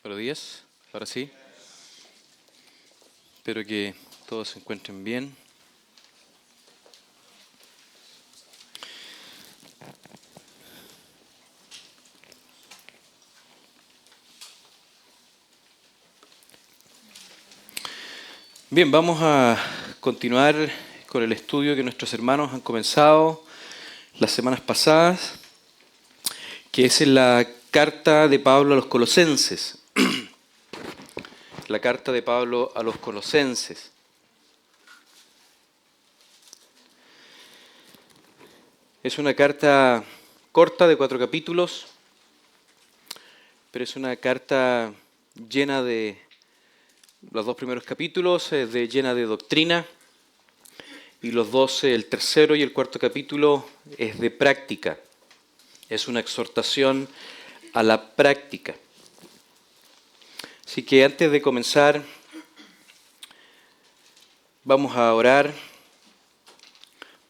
Buenos días, ahora sí. Espero que todos se encuentren bien. Bien, vamos a continuar con el estudio que nuestros hermanos han comenzado las semanas pasadas, que es en la carta de Pablo a los Colosenses. La carta de Pablo a los Colosenses. Es una carta corta de 4 capítulos, pero es una carta llena de, los 2 primeros capítulos, llena de doctrina, y los 12, el tercero y el cuarto capítulo, es de práctica. Es una exhortación a la práctica. Así que antes de comenzar, vamos a orar,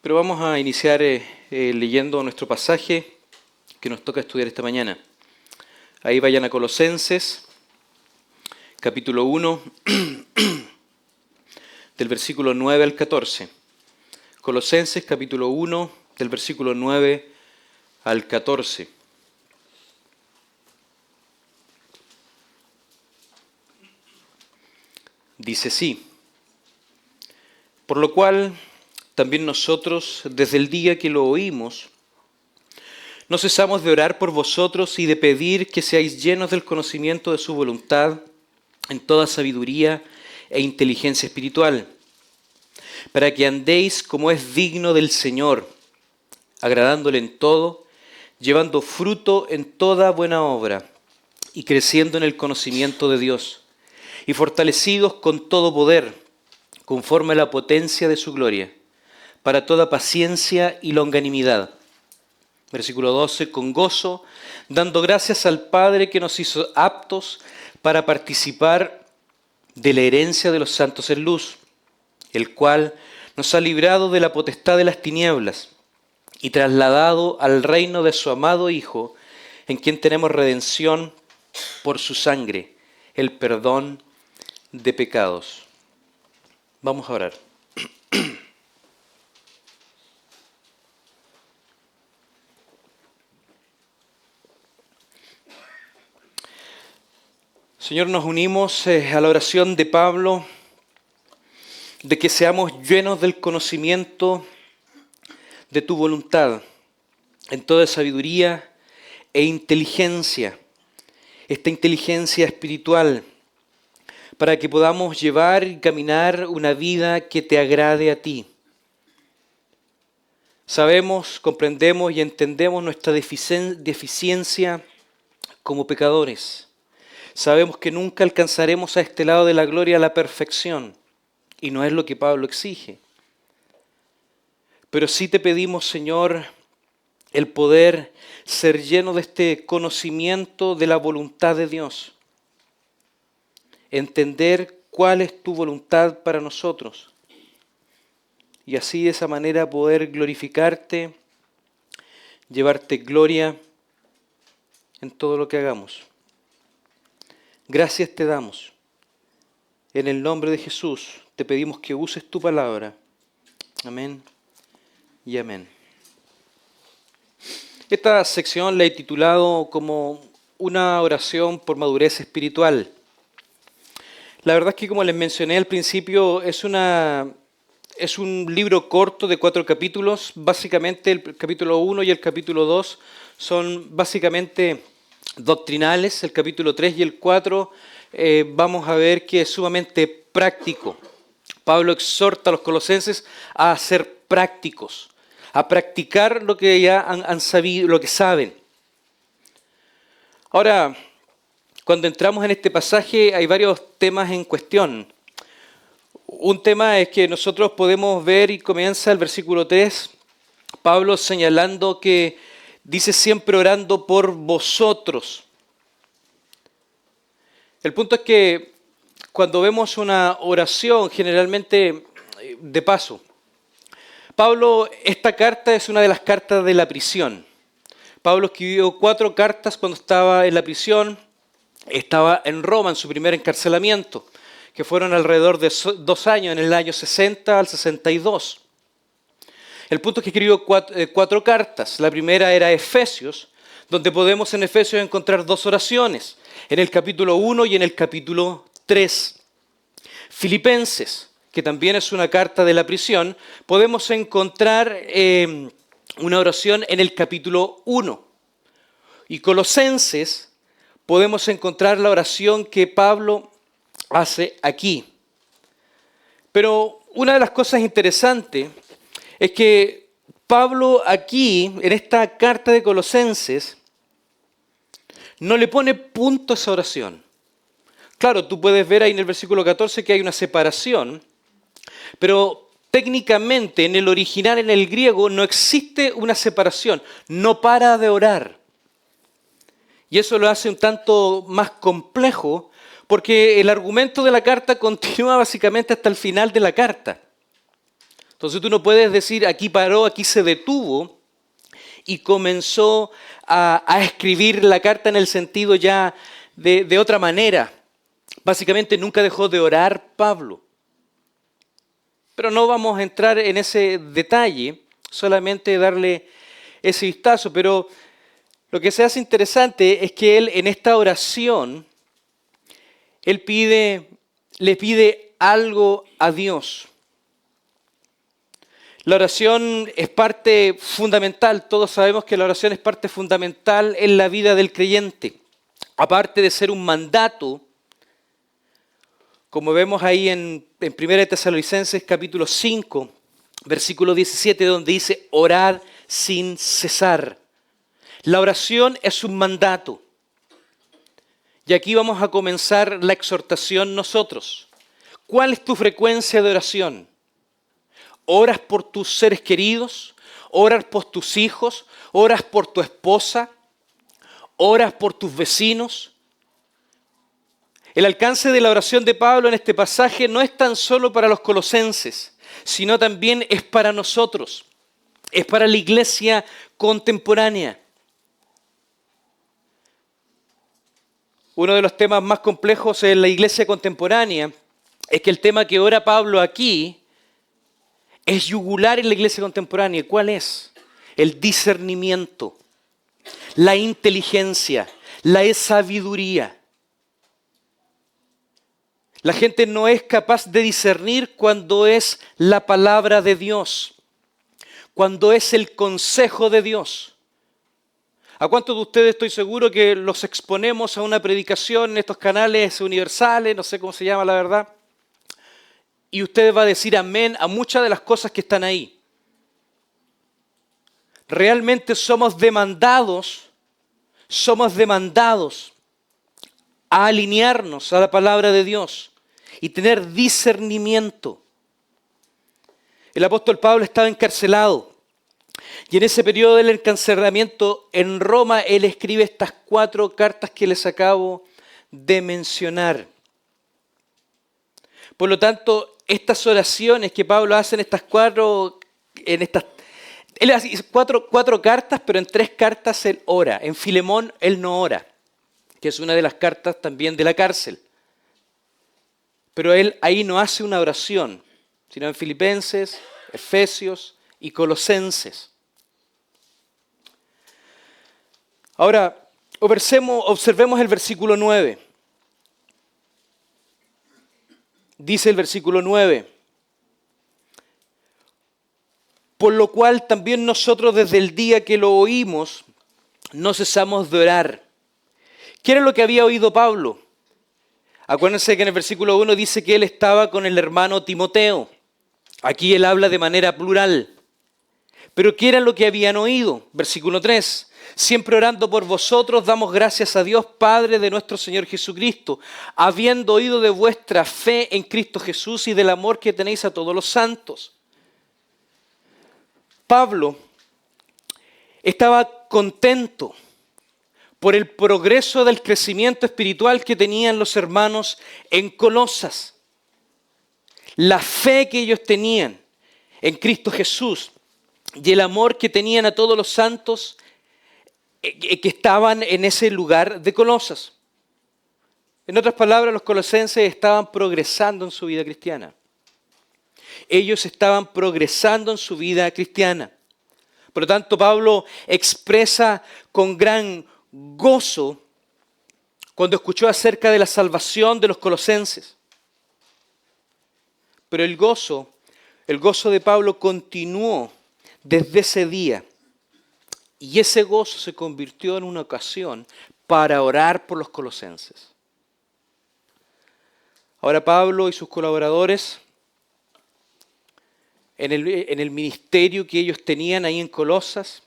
pero vamos a iniciar leyendo nuestro pasaje que nos toca estudiar esta mañana. Ahí vayan a Colosenses, capítulo 1, del versículo 9 al 14. Colosenses, capítulo 1, del versículo 9 al 14. Dice así: por lo cual también nosotros, desde el día que lo oímos, no cesamos de orar por vosotros y de pedir que seáis llenos del conocimiento de su voluntad en toda sabiduría e inteligencia espiritual, para que andéis como es digno del Señor, agradándole en todo, llevando fruto en toda buena obra y creciendo en el conocimiento de Dios, y fortalecidos con todo poder, conforme a la potencia de su gloria, para toda paciencia y longanimidad. Versículo 12, con gozo, dando gracias al Padre que nos hizo aptos para participar de la herencia de los santos en luz, el cual nos ha librado de la potestad de las tinieblas y trasladado al reino de su amado Hijo, en quien tenemos redención por su sangre, el perdón de pecados. Vamos a orar. Señor, nos unimos a la oración de Pablo de que seamos llenos del conocimiento de tu voluntad en toda sabiduría e inteligencia, esta inteligencia espiritual, para que podamos llevar y caminar una vida que te agrade a ti. Sabemos, comprendemos y entendemos nuestra deficiencia como pecadores. Sabemos que nunca alcanzaremos a este lado de la gloria la perfección, y no es lo que Pablo exige. Pero sí te pedimos, Señor, el poder ser lleno de este conocimiento de la voluntad de Dios. Entender cuál es tu voluntad para nosotros. Y así de esa manera poder glorificarte, llevarte gloria en todo lo que hagamos. Gracias te damos. En el nombre de Jesús te pedimos que uses tu palabra. Amén y amén. Esta sección la he titulado como una oración por madurez espiritual. La verdad es que, como les mencioné al principio, es un libro corto de 4 capítulos. Básicamente el capítulo 1 y el capítulo 2 son básicamente doctrinales. El capítulo 3 y el 4 vamos a ver que es sumamente práctico. Pablo exhorta a los colosenses a ser prácticos, a practicar lo que ya han sabido, lo que saben. Ahora, cuando entramos en este pasaje hay varios temas en cuestión. Un tema es que nosotros podemos ver, y comienza el versículo 3, Pablo señalando que dice siempre orando por vosotros. El punto es que cuando vemos una oración, generalmente de paso, Pablo, esta carta es una de las cartas de la prisión. Pablo escribió 4 cartas cuando estaba en la prisión. estaba en Roma en su primer encarcelamiento, que fueron alrededor de 2 años, en el año 60 al 62. El punto es que escribió 4 cartas. La primera era Efesios, donde podemos en Efesios encontrar 2 oraciones, en el capítulo 1 y en el capítulo 3. Filipenses, que también es una carta de la prisión, podemos encontrar una oración en el capítulo 1. Y Colosenses, podemos encontrar la oración que Pablo hace aquí. Pero una de las cosas interesantes es que Pablo aquí, en esta carta de Colosenses, no le pone punto a esa oración. Claro, tú puedes ver ahí en el versículo 14 que hay una separación, pero técnicamente en el original, en el griego, no existe una separación, no para de orar. Y eso lo hace un tanto más complejo, porque el argumento de la carta continúa básicamente hasta el final de la carta. Entonces tú no puedes decir aquí paró, aquí se detuvo y comenzó a escribir la carta en el sentido ya de otra manera. Básicamente nunca dejó de orar Pablo. Pero no vamos a entrar en ese detalle, solamente darle ese vistazo. Pero lo que se hace interesante es que él en esta oración, él le pide algo a Dios. La oración es parte fundamental, todos sabemos que la oración es parte fundamental en la vida del creyente. Aparte de ser un mandato, como vemos ahí en 1 Tesalonicenses capítulo 5, versículo 17, donde dice, orad sin cesar. La oración es un mandato. Y aquí vamos a comenzar la exhortación nosotros. ¿Cuál es tu frecuencia de oración? ¿Oras por tus seres queridos? ¿Oras por tus hijos? ¿Oras por tu esposa? ¿Oras por tus vecinos? El alcance de la oración de Pablo en este pasaje no es tan solo para los colosenses, sino también es para nosotros. Es para la iglesia contemporánea. Uno de los temas más complejos en la iglesia contemporánea es que el tema que ora Pablo aquí es yugular en la iglesia contemporánea. ¿Cuál es? El discernimiento, la inteligencia, la sabiduría. La gente no es capaz de discernir cuando es la palabra de Dios, cuando es el consejo de Dios. ¿A cuántos de ustedes estoy seguro que los exponemos a una predicación en estos canales universales, no sé cómo se llama la verdad? Y usted va a decir amén a muchas de las cosas que están ahí. Realmente somos demandados a alinearnos a la palabra de Dios y tener discernimiento. El apóstol Pablo estaba encarcelado. Y en ese periodo del encarcelamiento en Roma, él escribe estas 4 cartas que les acabo de mencionar. Por lo tanto, estas oraciones que Pablo hace él hace cuatro cartas, pero en 3 cartas él ora. En Filemón él no ora, que es una de las cartas también de la cárcel. Pero él ahí no hace una oración, sino en Filipenses, Efesios y Colosenses. Ahora, observemos el versículo 9. Dice el versículo 9. Por lo cual también nosotros desde el día que lo oímos, no cesamos de orar. ¿Qué era lo que había oído Pablo? Acuérdense que en el versículo 1 dice que él estaba con el hermano Timoteo. Aquí él habla de manera plural. Pero ¿qué era lo que habían oído? Versículo 3. Siempre orando por vosotros, damos gracias a Dios, Padre de nuestro Señor Jesucristo, habiendo oído de vuestra fe en Cristo Jesús y del amor que tenéis a todos los santos. Pablo estaba contento por el progreso del crecimiento espiritual que tenían los hermanos en Colosas. La fe que ellos tenían en Cristo Jesús y el amor que tenían a todos los santos que estaban en ese lugar de Colosas. En otras palabras, los colosenses estaban progresando en su vida cristiana. Ellos estaban progresando en su vida cristiana. Por lo tanto, Pablo expresa con gran gozo cuando escuchó acerca de la salvación de los colosenses. Pero el gozo de Pablo continuó desde ese día. Y ese gozo se convirtió en una ocasión para orar por los colosenses. Ahora Pablo y sus colaboradores, en el ministerio que ellos tenían ahí en Colosas,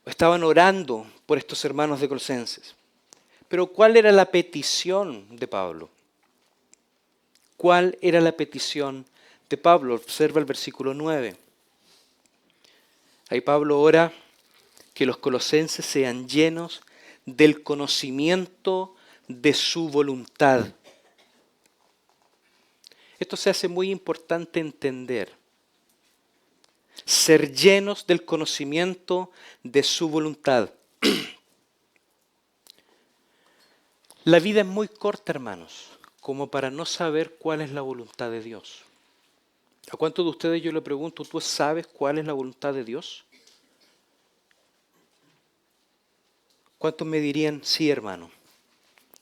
estaban orando por estos hermanos de Colosenses. Pero ¿cuál era la petición de Pablo? ¿Cuál era la petición de Pablo? Observa el versículo 9. Ahí Pablo ora que los colosenses sean llenos del conocimiento de su voluntad. Esto se hace muy importante entender. Ser llenos del conocimiento de su voluntad. La vida es muy corta, hermanos, como para no saber cuál es la voluntad de Dios. ¿A cuántos de ustedes yo le pregunto, tú sabes cuál es la voluntad de Dios? ¿Cuántos me dirían, sí, hermano,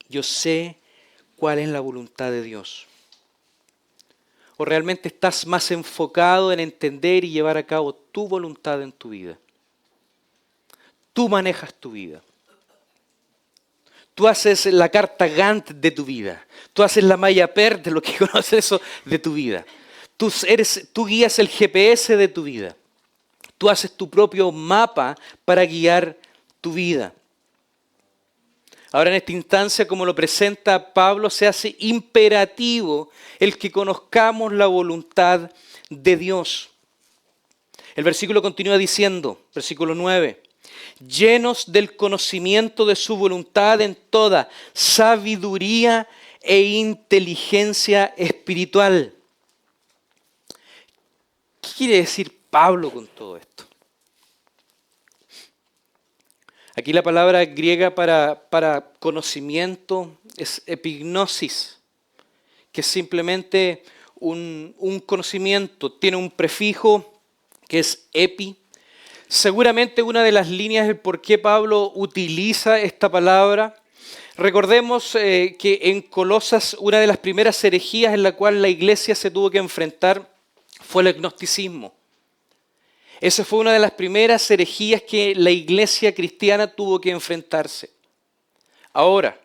yo sé cuál es la voluntad de Dios? ¿O realmente estás más enfocado en entender y llevar a cabo tu voluntad en tu vida? Tú manejas tu vida. Tú haces la carta Gantt de tu vida. Tú haces la malla PER de lo que conoces eso de tu vida. Tú guías el GPS de tu vida. Tú haces tu propio mapa para guiar tu vida. Ahora en esta instancia, como lo presenta Pablo, se hace imperativo el que conozcamos la voluntad de Dios. El versículo continúa diciendo, versículo 9, llenos del conocimiento de su voluntad en toda sabiduría e inteligencia espiritual. ¿Qué quiere decir Pablo con todo esto? Aquí la palabra griega para conocimiento es epignosis, que es simplemente un conocimiento, tiene un prefijo que es epi. Seguramente una de las líneas de por qué Pablo utiliza esta palabra. Recordemos que en Colosas una de las primeras herejías en la cual la iglesia se tuvo que enfrentar fue el gnosticismo. Esa fue una de las primeras herejías que la iglesia cristiana tuvo que enfrentarse. Ahora,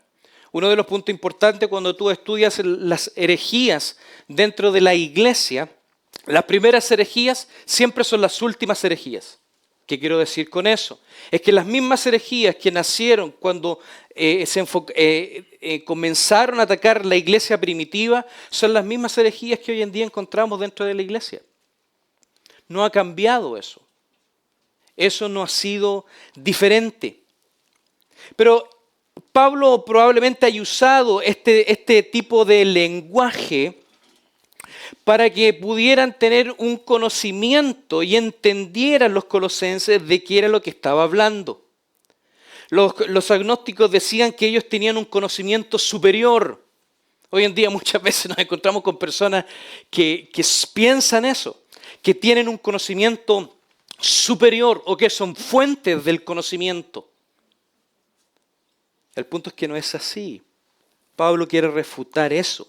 uno de los puntos importantes cuando tú estudias las herejías dentro de la iglesia, las primeras herejías siempre son las últimas herejías. ¿Qué quiero decir con eso? Es que las mismas herejías que nacieron cuando comenzaron a atacar la iglesia primitiva son las mismas herejías que hoy en día encontramos dentro de la iglesia. No ha cambiado eso. Eso no ha sido diferente. Pero Pablo probablemente haya usado este tipo de lenguaje para que pudieran tener un conocimiento y entendieran los colosenses de qué era lo que estaba hablando. Los agnósticos decían que ellos tenían un conocimiento superior. Hoy en día muchas veces nos encontramos con personas que piensan eso, que tienen un conocimiento superior o que son fuentes del conocimiento. El punto es que no es así. Pablo quiere refutar eso.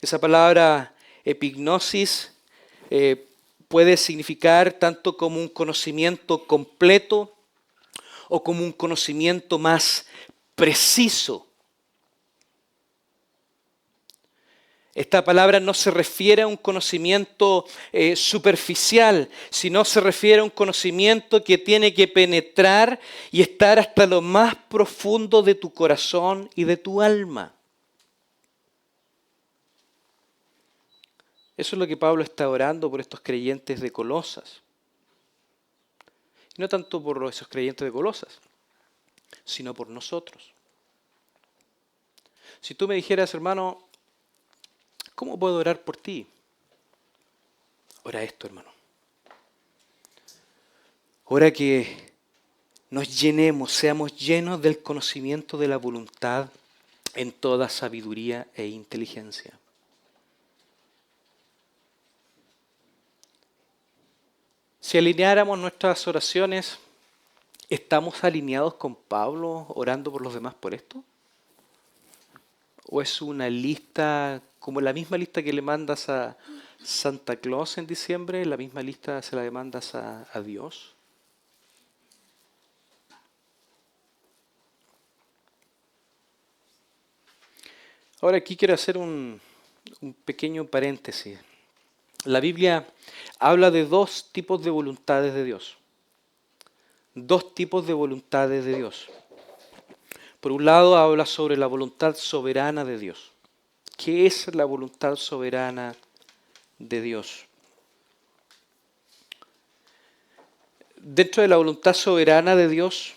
Esa palabra epignosis puede significar tanto como un conocimiento completo o como un conocimiento más preciso. Esta palabra no se refiere a un conocimiento superficial, sino se refiere a un conocimiento que tiene que penetrar y estar hasta lo más profundo de tu corazón y de tu alma. Eso es lo que Pablo está orando por estos creyentes de Colosas. Y no tanto por esos creyentes de Colosas, sino por nosotros. Si tú me dijeras, hermano, ¿cómo puedo orar por ti? Ora esto, hermano. Ora que nos llenemos, seamos llenos del conocimiento de la voluntad en toda sabiduría e inteligencia. Si alineáramos nuestras oraciones, ¿estamos alineados con Pablo orando por los demás por esto? ¿O es una lista, como la misma lista que le mandas a Santa Claus en diciembre, la misma lista se la demandas a Dios? Ahora aquí quiero hacer un pequeño paréntesis. La Biblia habla de dos tipos de voluntades de Dios. Dos tipos de voluntades de Dios. Por un lado habla sobre la voluntad soberana de Dios. ¿Qué es la voluntad soberana de Dios? Dentro de la voluntad soberana de Dios,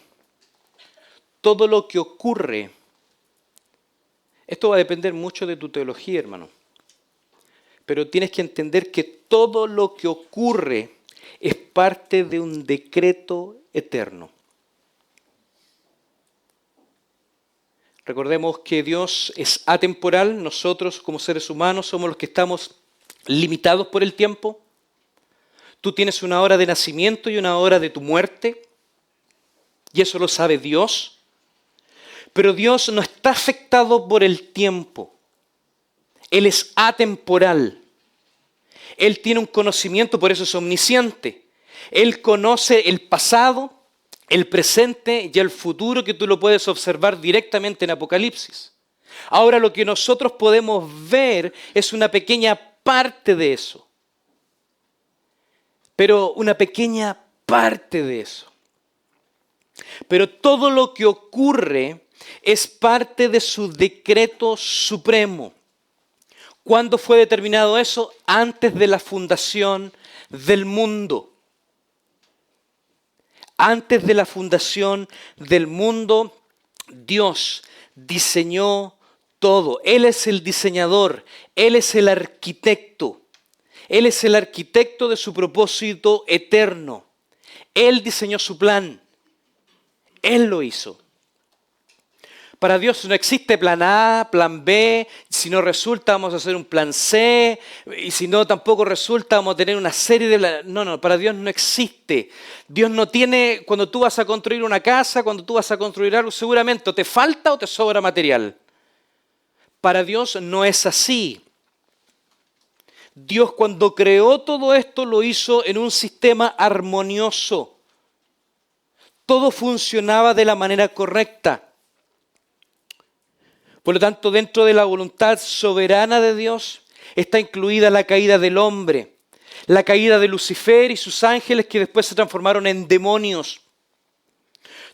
todo lo que ocurre, esto va a depender mucho de tu teología, hermano, pero tienes que entender que todo lo que ocurre es parte de un decreto eterno. Recordemos que Dios es atemporal, nosotros como seres humanos somos los que estamos limitados por el tiempo. Tú tienes una hora de nacimiento y una hora de tu muerte, y eso lo sabe Dios. Pero Dios no está afectado por el tiempo. Él es atemporal. Él tiene un conocimiento, por eso es omnisciente. Él conoce el pasado, el presente y el futuro, que tú lo puedes observar directamente en Apocalipsis. Ahora lo que nosotros podemos ver es una pequeña parte de eso. Pero una pequeña parte de eso. Pero todo lo que ocurre es parte de su decreto supremo. ¿Cuándo fue determinado eso? Antes de la fundación del mundo. Antes de la fundación del mundo, Dios diseñó todo. Él es el diseñador, Él es el arquitecto. Él es el arquitecto de su propósito eterno. Él diseñó su plan. Él lo hizo. Para Dios no existe plan A, plan B. Si no resulta, vamos a hacer un plan C. Y si no tampoco resulta, vamos a tener una serie de... No, para Dios no existe. Dios no tiene... Cuando tú vas a construir una casa, cuando tú vas a construir algo, seguramente o te falta o te sobra material. Para Dios no es así. Dios, cuando creó todo esto, lo hizo en un sistema armonioso. Todo funcionaba de la manera correcta. Por lo tanto, dentro de la voluntad soberana de Dios está incluida la caída del hombre, la caída de Lucifer y sus ángeles, que después se transformaron en demonios.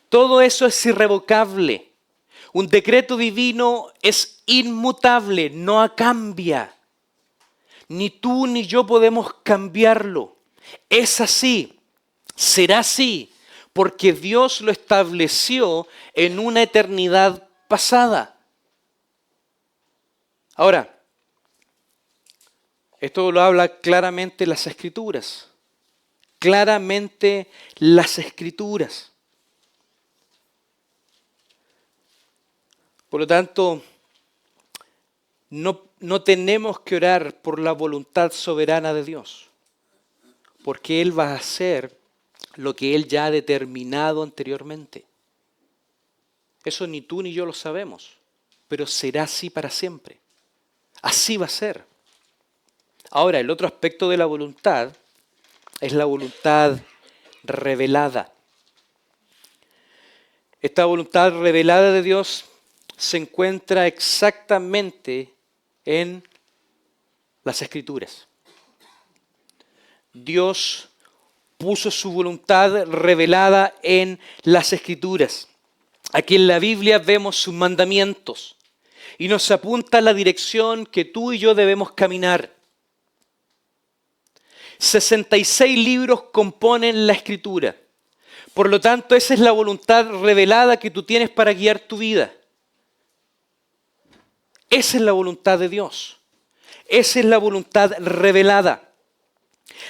Todo eso es irrevocable. Un decreto divino es inmutable, no cambia. Ni tú ni yo podemos cambiarlo. Es así, será así, porque Dios lo estableció en una eternidad pasada. Ahora, esto lo habla claramente las Escrituras. Claramente las Escrituras. Por lo tanto, no tenemos que orar por la voluntad soberana de Dios, porque Él va a hacer lo que Él ya ha determinado anteriormente. Eso ni tú ni yo lo sabemos, pero será así para siempre. Así va a ser. Ahora, el otro aspecto de la voluntad es la voluntad revelada. Esta voluntad revelada de Dios se encuentra exactamente en las Escrituras. Dios puso su voluntad revelada en las Escrituras. Aquí en la Biblia vemos sus mandamientos y nos apunta la dirección que tú y yo debemos caminar. 66 libros componen la Escritura. Por lo tanto, esa es la voluntad revelada que tú tienes para guiar tu vida. Esa es la voluntad de Dios. Esa es la voluntad revelada.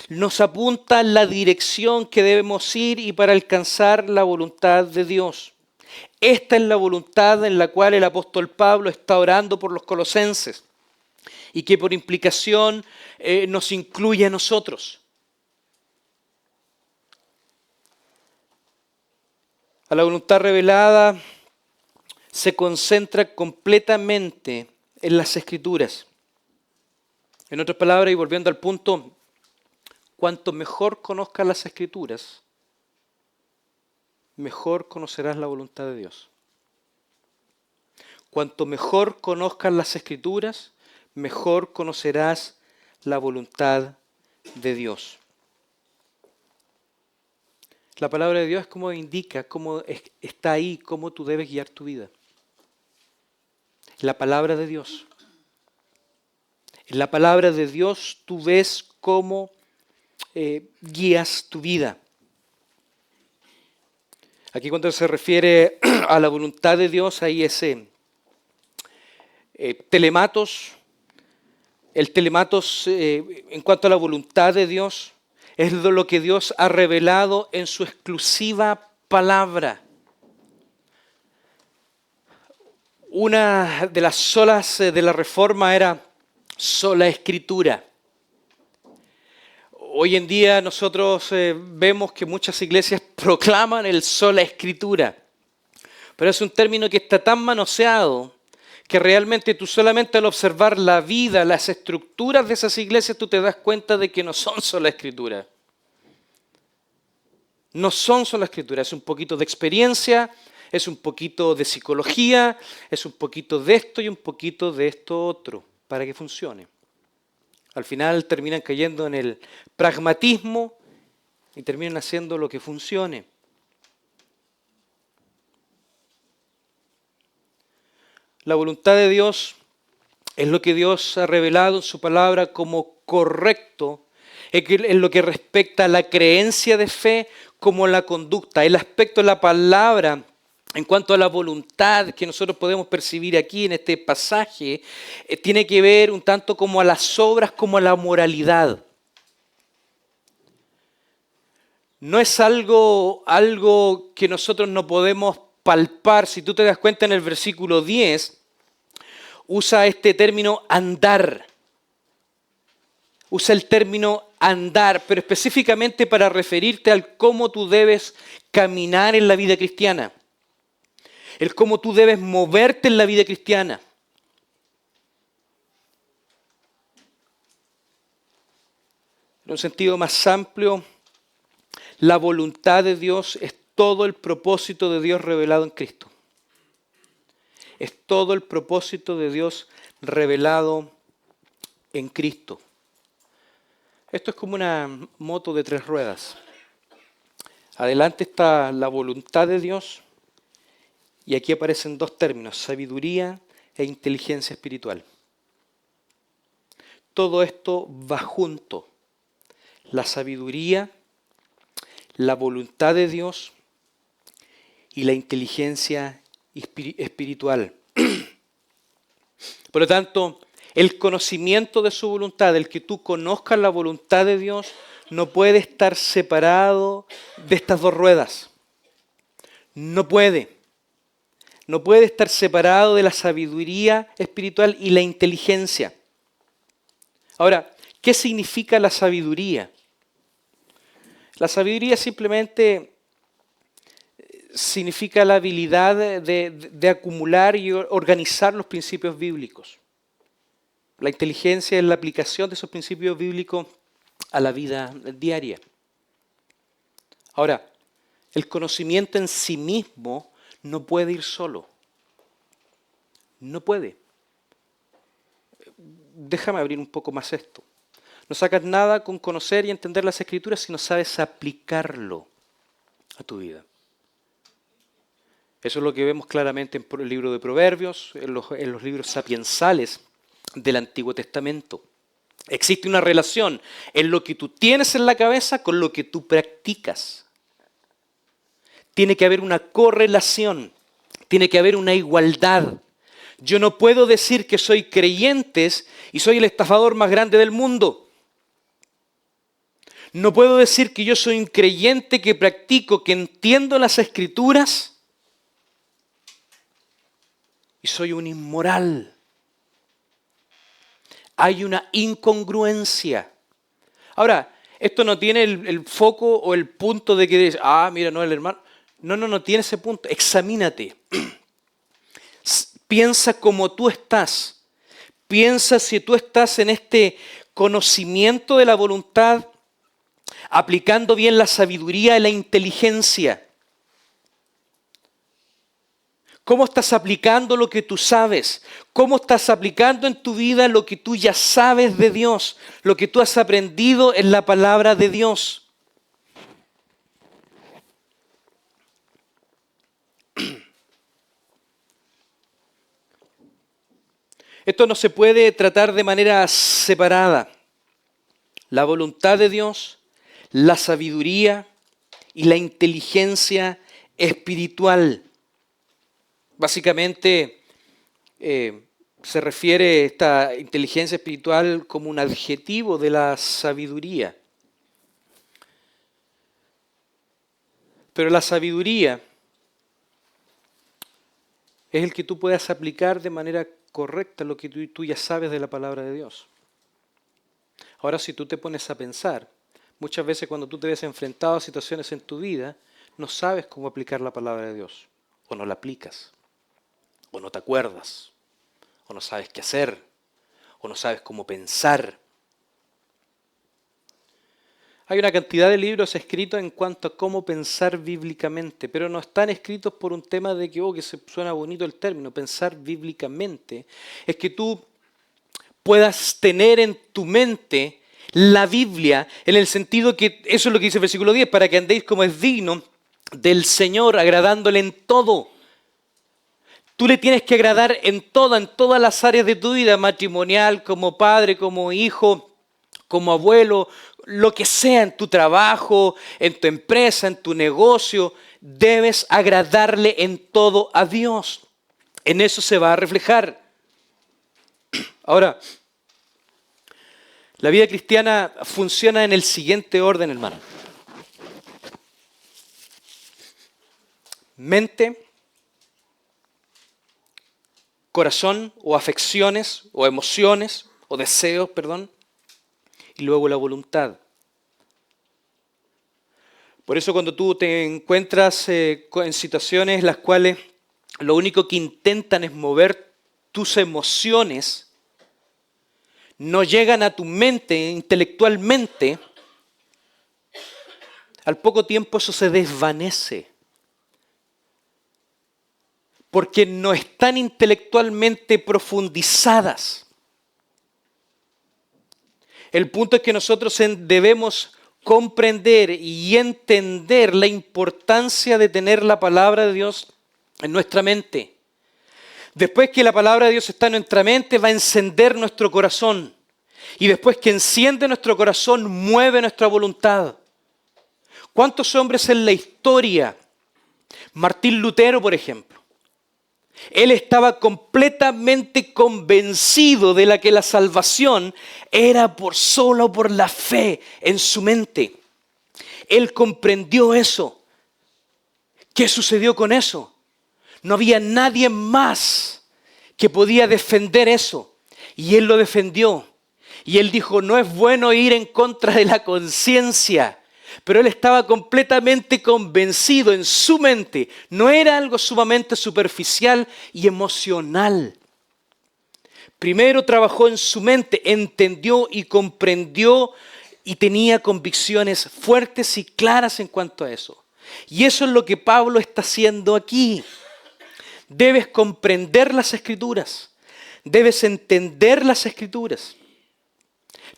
Nos apunta la dirección que debemos ir y para alcanzar la voluntad de Dios. Esta es la voluntad en la cual el apóstol Pablo está orando por los colosenses y que por implicación nos incluye a nosotros. A la voluntad revelada se concentra completamente en las Escrituras. En otras palabras, y volviendo al punto, cuanto mejor conozcas las Escrituras, mejor conocerás la voluntad de Dios. Cuanto mejor conozcas las Escrituras, mejor conocerás la voluntad de Dios. La palabra de Dios es como indica, cómo está ahí, cómo tú debes guiar tu vida. La palabra de Dios. En la palabra de Dios tú ves cómo guías tu vida. Aquí cuando se refiere a la voluntad de Dios, hay ese telematos. El telematos en cuanto a la voluntad de Dios es lo que Dios ha revelado en su exclusiva palabra. Una de las solas de la Reforma era sola Escritura. Hoy en día nosotros vemos que muchas iglesias proclaman el sola Escritura, pero es un término que está tan manoseado que realmente tú solamente al observar la vida, las estructuras de esas iglesias, tú te das cuenta de que no son sola Escritura. No son sola Escritura, es un poquito de experiencia, es un poquito de psicología, es un poquito de esto y un poquito de esto otro, para que funcione. Al final terminan cayendo en el pragmatismo y terminan haciendo lo que funcione. La voluntad de Dios es lo que Dios ha revelado en su palabra como correcto en lo que respecta a la creencia de fe como la conducta. El aspecto de la palabra en cuanto a la voluntad que nosotros podemos percibir aquí en este pasaje, tiene que ver un tanto como a las obras, como a la moralidad. No es algo que nosotros no podemos palpar. Si tú te das cuenta en el versículo 10, usa este término andar. Usa el término andar, pero específicamente para referirte al cómo tú debes caminar en la vida cristiana. El cómo tú debes moverte en la vida cristiana. En un sentido más amplio, la voluntad de Dios es todo el propósito de Dios revelado en Cristo. Es todo el propósito de Dios revelado en Cristo. Esto es como una moto de 3 ruedas. Adelante está la voluntad de Dios y aquí aparecen 2 términos, sabiduría e inteligencia espiritual. Todo esto va junto. La sabiduría, la voluntad de Dios y la inteligencia espiritual. Por lo tanto, el conocimiento de su voluntad, el que tú conozcas la voluntad de Dios, no puede estar separado de estas 2 ruedas. No puede. No puede estar separado de la sabiduría espiritual y la inteligencia. Ahora, ¿qué significa la sabiduría? La sabiduría simplemente significa la habilidad de acumular y organizar los principios bíblicos. La inteligencia es la aplicación de esos principios bíblicos a la vida diaria. Ahora, el conocimiento en sí mismo no puede ir solo. No puede. Déjame abrir un poco más esto. No sacas nada con conocer y entender las Escrituras si no sabes aplicarlo a tu vida. Eso es lo que vemos claramente en el libro de Proverbios, en los libros sapiensales del Antiguo Testamento. Existe una relación en lo que tú tienes en la cabeza con lo que tú practicas. Tiene que haber una correlación, tiene que haber una igualdad. Yo no puedo decir que soy creyente y soy el estafador más grande del mundo. No puedo decir que yo soy un creyente que practico, que entiendo las Escrituras y soy un inmoral. Hay una incongruencia. Ahora, esto no tiene el foco o el punto de que dices, mira, no, el hermano. No tiene ese punto. Examínate. Piensa cómo tú estás. Piensa si tú estás en este conocimiento de la voluntad, aplicando bien la sabiduría y la inteligencia. ¿Cómo estás aplicando lo que tú sabes? ¿Cómo estás aplicando en tu vida lo que tú ya sabes de Dios? Lo que tú has aprendido en la palabra de Dios. Esto no se puede tratar de manera separada. La voluntad de Dios, la sabiduría y la inteligencia espiritual. Básicamente se refiere esta inteligencia espiritual como un adjetivo de la sabiduría. Pero la sabiduría es el que tú puedas aplicar de manera correcta lo que tú ya sabes de la palabra de Dios. Ahora, si tú te pones a pensar, muchas veces cuando tú te ves enfrentado a situaciones en tu vida, no sabes cómo aplicar la palabra de Dios, o no la aplicas, o no te acuerdas, o no sabes qué hacer, o no sabes cómo pensar. Hay una cantidad de libros escritos en cuanto a cómo pensar bíblicamente, pero no están escritos por un tema de que se suena bonito el término, pensar bíblicamente. Es que tú puedas tener en tu mente la Biblia, en el sentido que, eso es lo que dice el versículo 10, para que andéis como es digno del Señor, agradándole en todo. Tú le tienes que agradar en todas las áreas de tu vida, matrimonial, como padre, como hijo, como abuelo, lo que sea, en tu trabajo, en tu empresa, en tu negocio, debes agradarle en todo a Dios. En eso se va a reflejar. Ahora, la vida cristiana funciona en el siguiente orden, hermano. Mente, corazón o afecciones o emociones o deseos, y luego la voluntad. Por eso cuando tú te encuentras en situaciones en las cuales lo único que intentan es mover tus emociones, no llegan a tu mente intelectualmente, al poco tiempo eso se desvanece. Porque no están intelectualmente profundizadas. El punto es que nosotros debemos comprender y entender la importancia de tener la palabra de Dios en nuestra mente. Después que la palabra de Dios está en nuestra mente, va a encender nuestro corazón. Y después que enciende nuestro corazón, mueve nuestra voluntad. ¿Cuántos hombres en la historia? Martín Lutero, por ejemplo. Él estaba completamente convencido de que la salvación era solo por la fe en su mente. Él comprendió eso. ¿Qué sucedió con eso? No había nadie más que podía defender eso. Y él lo defendió. Y él dijo, no es bueno ir en contra de la conciencia. Pero él estaba completamente convencido en su mente. No era algo sumamente superficial y emocional. Primero trabajó en su mente, entendió y comprendió y tenía convicciones fuertes y claras en cuanto a eso. Y eso es lo que Pablo está haciendo aquí. Debes comprender las Escrituras. Debes entender las Escrituras.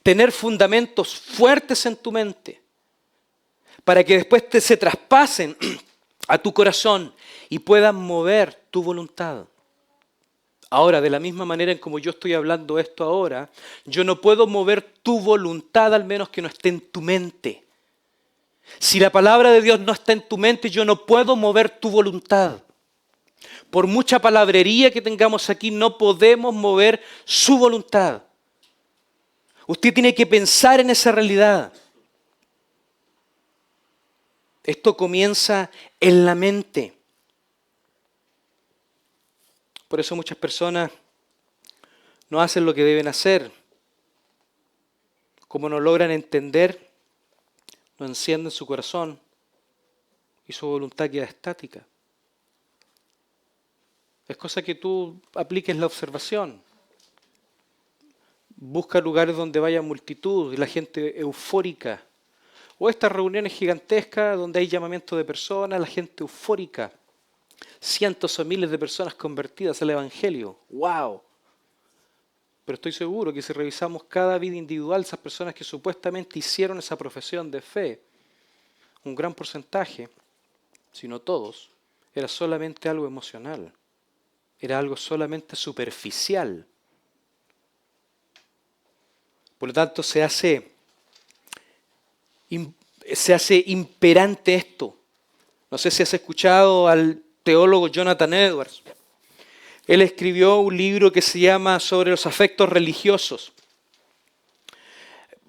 Tener fundamentos fuertes en tu mente, para que después se traspasen a tu corazón y puedan mover tu voluntad. Ahora, de la misma manera en como yo estoy hablando esto ahora, yo no puedo mover tu voluntad al menos que no esté en tu mente. Si la palabra de Dios no está en tu mente, yo no puedo mover tu voluntad. Por mucha palabrería que tengamos aquí, no podemos mover su voluntad. Usted tiene que pensar en esa realidad. Esto comienza en la mente. Por eso muchas personas no hacen lo que deben hacer. Como no logran entender, no encienden su corazón y su voluntad queda estática. Es cosa que tú apliques la observación. Busca lugares donde vaya multitud y la gente eufórica. O estas reuniones gigantescas donde hay llamamiento de personas, la gente eufórica. Cientos o miles de personas convertidas al Evangelio. ¡Wow! Pero estoy seguro que si revisamos cada vida individual, esas personas que supuestamente hicieron esa profesión de fe, un gran porcentaje, si no todos, era solamente algo emocional. Era algo solamente superficial. Por lo tanto, se hace imperante esto. No sé si has escuchado al teólogo Jonathan Edwards. Él escribió un libro que se llama Sobre los afectos religiosos.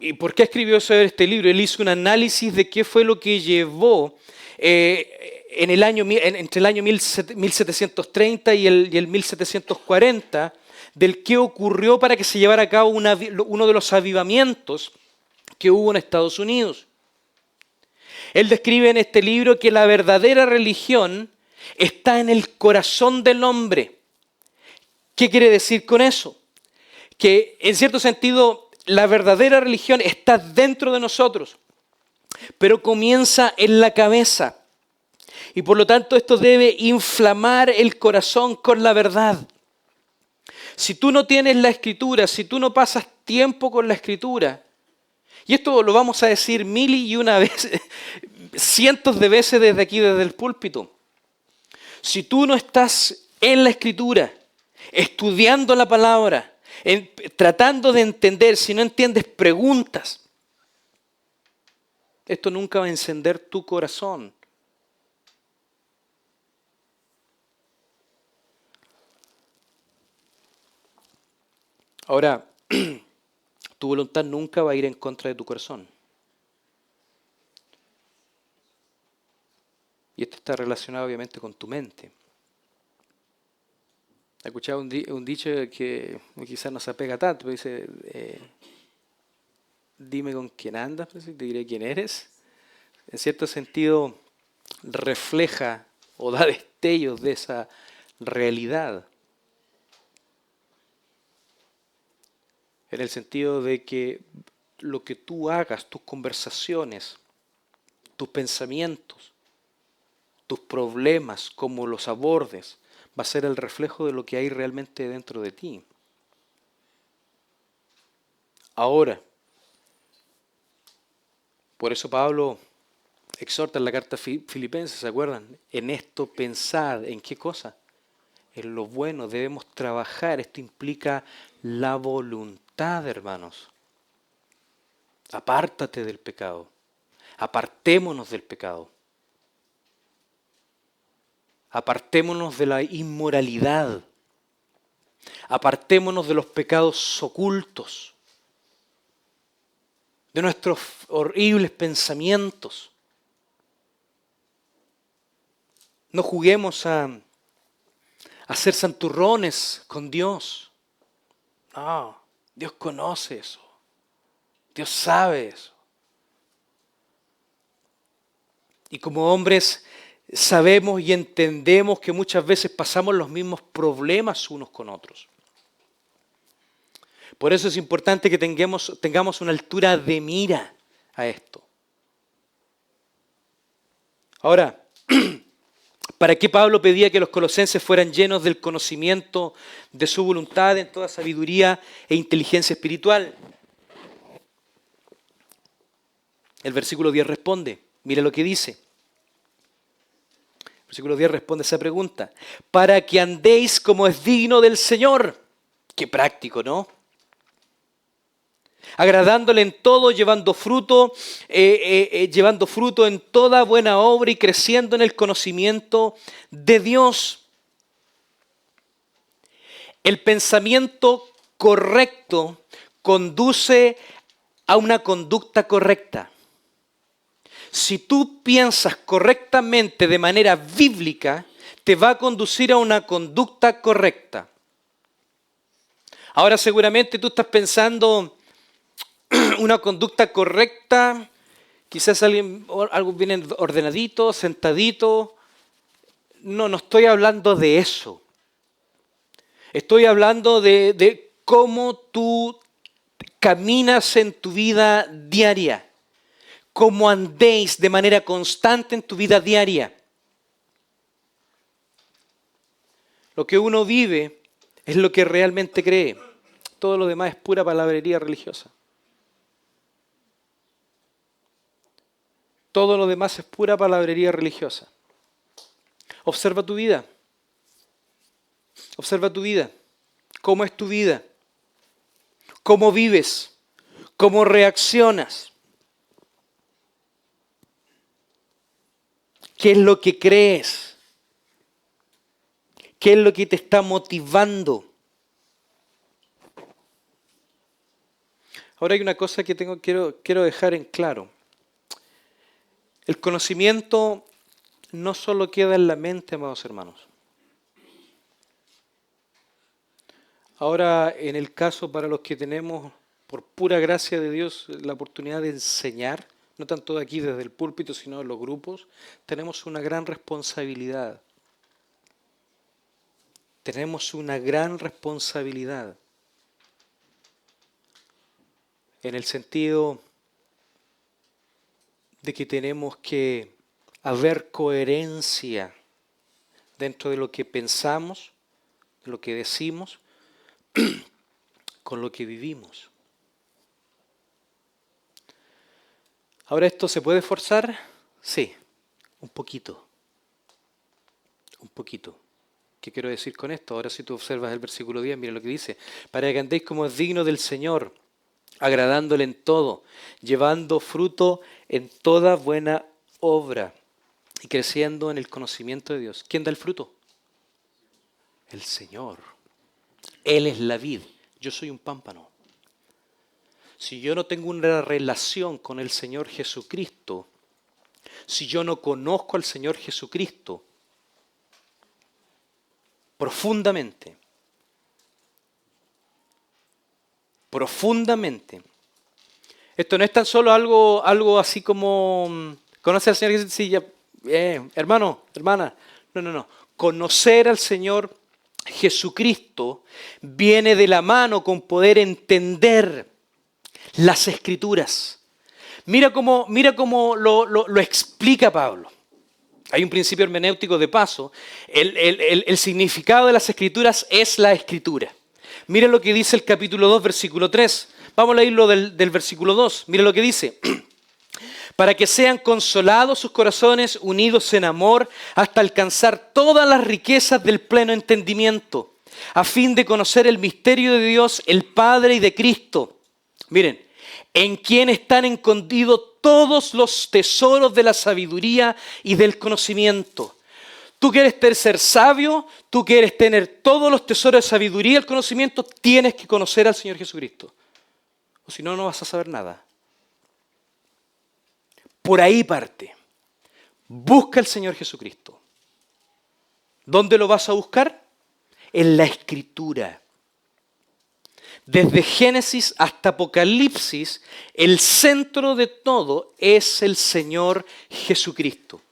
¿Y por qué escribió sobre este libro? Él hizo un análisis de qué fue lo que llevó entre el año 1730 y el 1740, del qué ocurrió para que se llevara a cabo uno de los avivamientos que hubo en Estados Unidos. Él describe en este libro que la verdadera religión está en el corazón del hombre. ¿Qué quiere decir con eso? Que en cierto sentido la verdadera religión está dentro de nosotros, pero comienza en la cabeza. Y por lo tanto esto debe inflamar el corazón con la verdad. Si tú no tienes la Escritura, si tú no pasas tiempo con la Escritura, y esto lo vamos a decir mil y una veces, cientos de veces desde aquí, desde el púlpito. Si tú no estás en la Escritura, estudiando la palabra, tratando de entender, si no entiendes, preguntas, esto nunca va a encender tu corazón. Ahora, tu voluntad nunca va a ir en contra de tu corazón. Y esto está relacionado obviamente con tu mente. He escuchado un dicho que quizás no se apega tanto, pero dice, dime con quién andas, pues, y te diré quién eres. En cierto sentido, refleja o da destellos de esa realidad. En el sentido de que lo que tú hagas, tus conversaciones, tus pensamientos, tus problemas, cómo los abordes, va a ser el reflejo de lo que hay realmente dentro de ti. Ahora, por eso Pablo exhorta en la carta a Filipenses, ¿se acuerdan? En esto pensad, ¿en qué cosa? En lo bueno, debemos trabajar. Esto implica la voluntad, hermanos. Apártate del pecado. Apartémonos del pecado. Apartémonos de la inmoralidad. Apartémonos de los pecados ocultos. De nuestros horribles pensamientos. No juguemos a ser santurrones con Dios. No, Dios conoce eso. Dios sabe eso. Y como hombres sabemos y entendemos que muchas veces pasamos los mismos problemas unos con otros. Por eso es importante que tengamos una altura de mira a esto. Ahora, ¿para qué Pablo pedía que los colosenses fueran llenos del conocimiento de su voluntad en toda sabiduría e inteligencia espiritual? El versículo 10 responde, mira lo que dice. El versículo 10 responde a esa pregunta. Para que andéis como es digno del Señor. Qué práctico, ¿no? Agradándole en todo, llevando fruto en toda buena obra y creciendo en el conocimiento de Dios. El pensamiento correcto conduce a una conducta correcta. Si tú piensas correctamente de manera bíblica, te va a conducir a una conducta correcta. Ahora seguramente tú estás pensando una conducta correcta, quizás algo bien ordenadito, sentadito. No, no estoy hablando de eso. Estoy hablando de cómo tú caminas en tu vida diaria, cómo andéis de manera constante en tu vida diaria. Lo que uno vive es lo que realmente cree. Todo lo demás es pura palabrería religiosa. Todo lo demás es pura palabrería religiosa. Observa tu vida. Observa tu vida. ¿Cómo es tu vida? ¿Cómo vives? ¿Cómo reaccionas? ¿Qué es lo que crees? ¿Qué es lo que te está motivando? Ahora hay una cosa que quiero dejar en claro. El conocimiento no solo queda en la mente, amados hermanos. Ahora, en el caso para los que tenemos, por pura gracia de Dios, la oportunidad de enseñar, no tanto de aquí desde el púlpito, sino de los grupos, tenemos una gran responsabilidad. Tenemos una gran responsabilidad. En el sentido de que tenemos que haber coherencia dentro de lo que pensamos, de lo que decimos, con lo que vivimos. Ahora, ¿esto se puede forzar? Sí, un poquito. Un poquito. ¿Qué quiero decir con esto? Ahora si tú observas el versículo 10, mira lo que dice. Para que andéis como es digno del Señor, agradándole en todo, llevando fruto en toda buena obra y creciendo en el conocimiento de Dios. ¿Quién da el fruto? El Señor. Él es la vid. Yo soy un pámpano. Si yo no tengo una relación con el Señor Jesucristo, si yo no conozco al Señor Jesucristo profundamente, esto no es tan solo algo así como, ¿conoce al Señor Jesucristo? Sí, ya, hermano, hermana. No. Conocer al Señor Jesucristo viene de la mano con poder entender las Escrituras. Mira cómo lo explica Pablo. Hay un principio hermenéutico de paso. El significado de las Escrituras es la Escritura. Mira lo que dice el capítulo 2, versículo 3. Vamos a leerlo del versículo 2. Mira lo que dice. Para que sean consolados sus corazones, unidos en amor, hasta alcanzar todas las riquezas del pleno entendimiento, a fin de conocer el misterio de Dios, el Padre y de Cristo. Miren, en quien están escondidos todos los tesoros de la sabiduría y del conocimiento. Tú quieres ser sabio, tú quieres tener todos los tesoros de sabiduría y el conocimiento, tienes que conocer al Señor Jesucristo. O si no, no vas a saber nada. Por ahí parte. Busca al Señor Jesucristo. ¿Dónde lo vas a buscar? En la Escritura. Desde Génesis hasta Apocalipsis, el centro de todo es el Señor Jesucristo.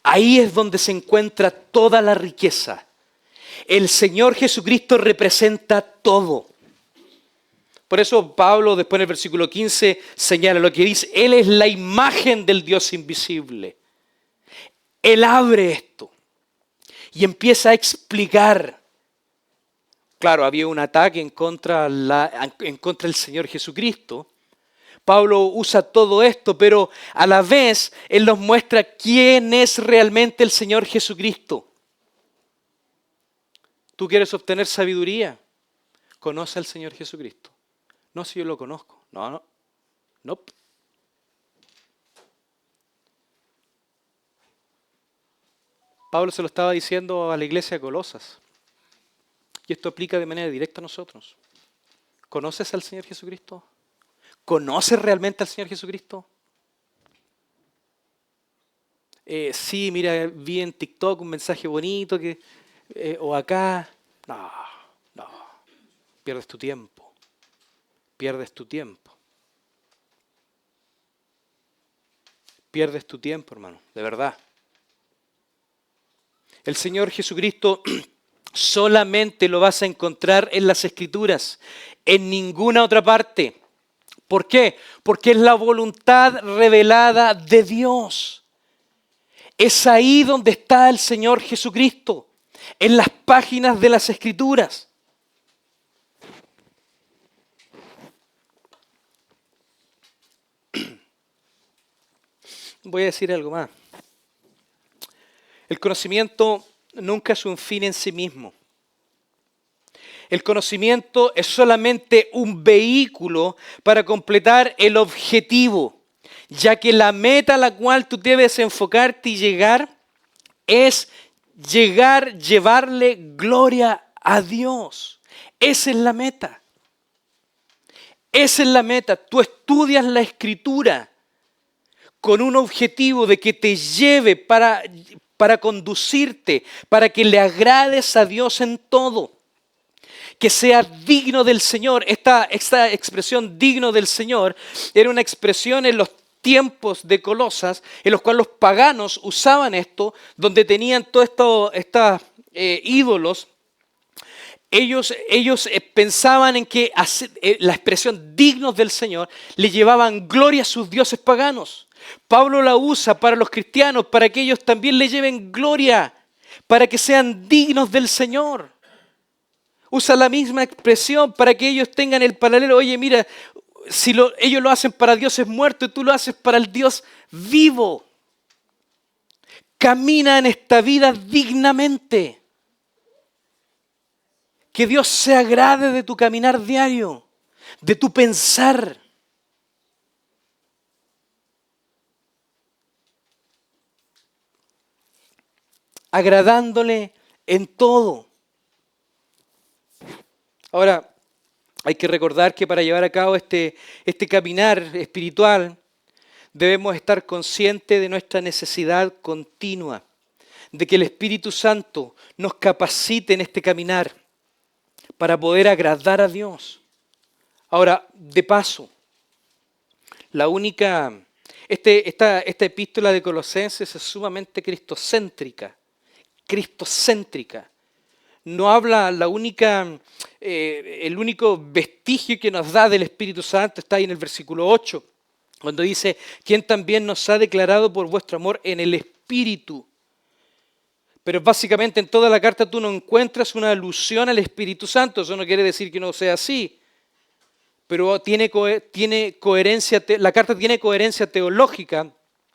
Ahí es donde se encuentra toda la riqueza. El Señor Jesucristo representa todo. Por eso Pablo, después en el versículo 15, señala lo que dice. Él es la imagen del Dios invisible. Él abre esto y empieza a explicar. Claro, había un ataque en contra del Señor Jesucristo. Pablo usa todo esto, pero a la vez Él nos muestra quién es realmente el Señor Jesucristo. ¿Tú quieres obtener sabiduría? Conoce al Señor Jesucristo. No, si yo lo conozco. No. Pablo se lo estaba diciendo a la iglesia de Colosas. Y esto aplica de manera directa a nosotros. ¿Conoces al Señor Jesucristo? ¿Conoces realmente al Señor Jesucristo? sí, mira, vi en TikTok un mensaje bonito o acá. No, no, pierdes tu tiempo, pierdes tu tiempo, pierdes tu tiempo, hermano, de verdad. El Señor Jesucristo solamente lo vas a encontrar en las Escrituras, en ninguna otra parte. ¿Por qué? Porque es la voluntad revelada de Dios. Es ahí donde está el Señor Jesucristo, en las páginas de las Escrituras. Voy a decir algo más. El conocimiento nunca es un fin en sí mismo. El conocimiento es solamente un vehículo para completar el objetivo, ya que la meta a la cual tú debes enfocarte y llegar es llevarle gloria a Dios. Esa es la meta. Esa es la meta. Tú estudias la Escritura con un objetivo de que te lleve para conducirte, para que le agrades a Dios en todo. Que sea digno del Señor. Esta expresión digno del Señor era una expresión en los tiempos de Colosas en los cuales los paganos usaban esto, donde tenían todos estos ídolos. Ellos pensaban en que la expresión dignos del Señor le llevaban gloria a sus dioses paganos. Pablo la usa para los cristianos, para que ellos también le lleven gloria, para que sean dignos del Señor. Usa la misma expresión para que ellos tengan el paralelo. Oye, mira, si ellos lo hacen para dioses muertos y tú lo haces para el Dios vivo. Camina en esta vida dignamente. Que Dios se agrade de tu caminar diario, de tu pensar. Agradándole en todo. Ahora, hay que recordar que para llevar a cabo este caminar espiritual, debemos estar conscientes de nuestra necesidad continua, de que el Espíritu Santo nos capacite en este caminar para poder agradar a Dios. Ahora, de paso, esta epístola de Colosenses es sumamente cristocéntrica. No habla, el único vestigio que nos da del Espíritu Santo está ahí en el versículo 8, cuando dice, quien también nos ha declarado por vuestro amor en el Espíritu. Pero básicamente en toda la carta tú no encuentras una alusión al Espíritu Santo. Eso no quiere decir que no sea así. Pero la carta tiene coherencia teológica,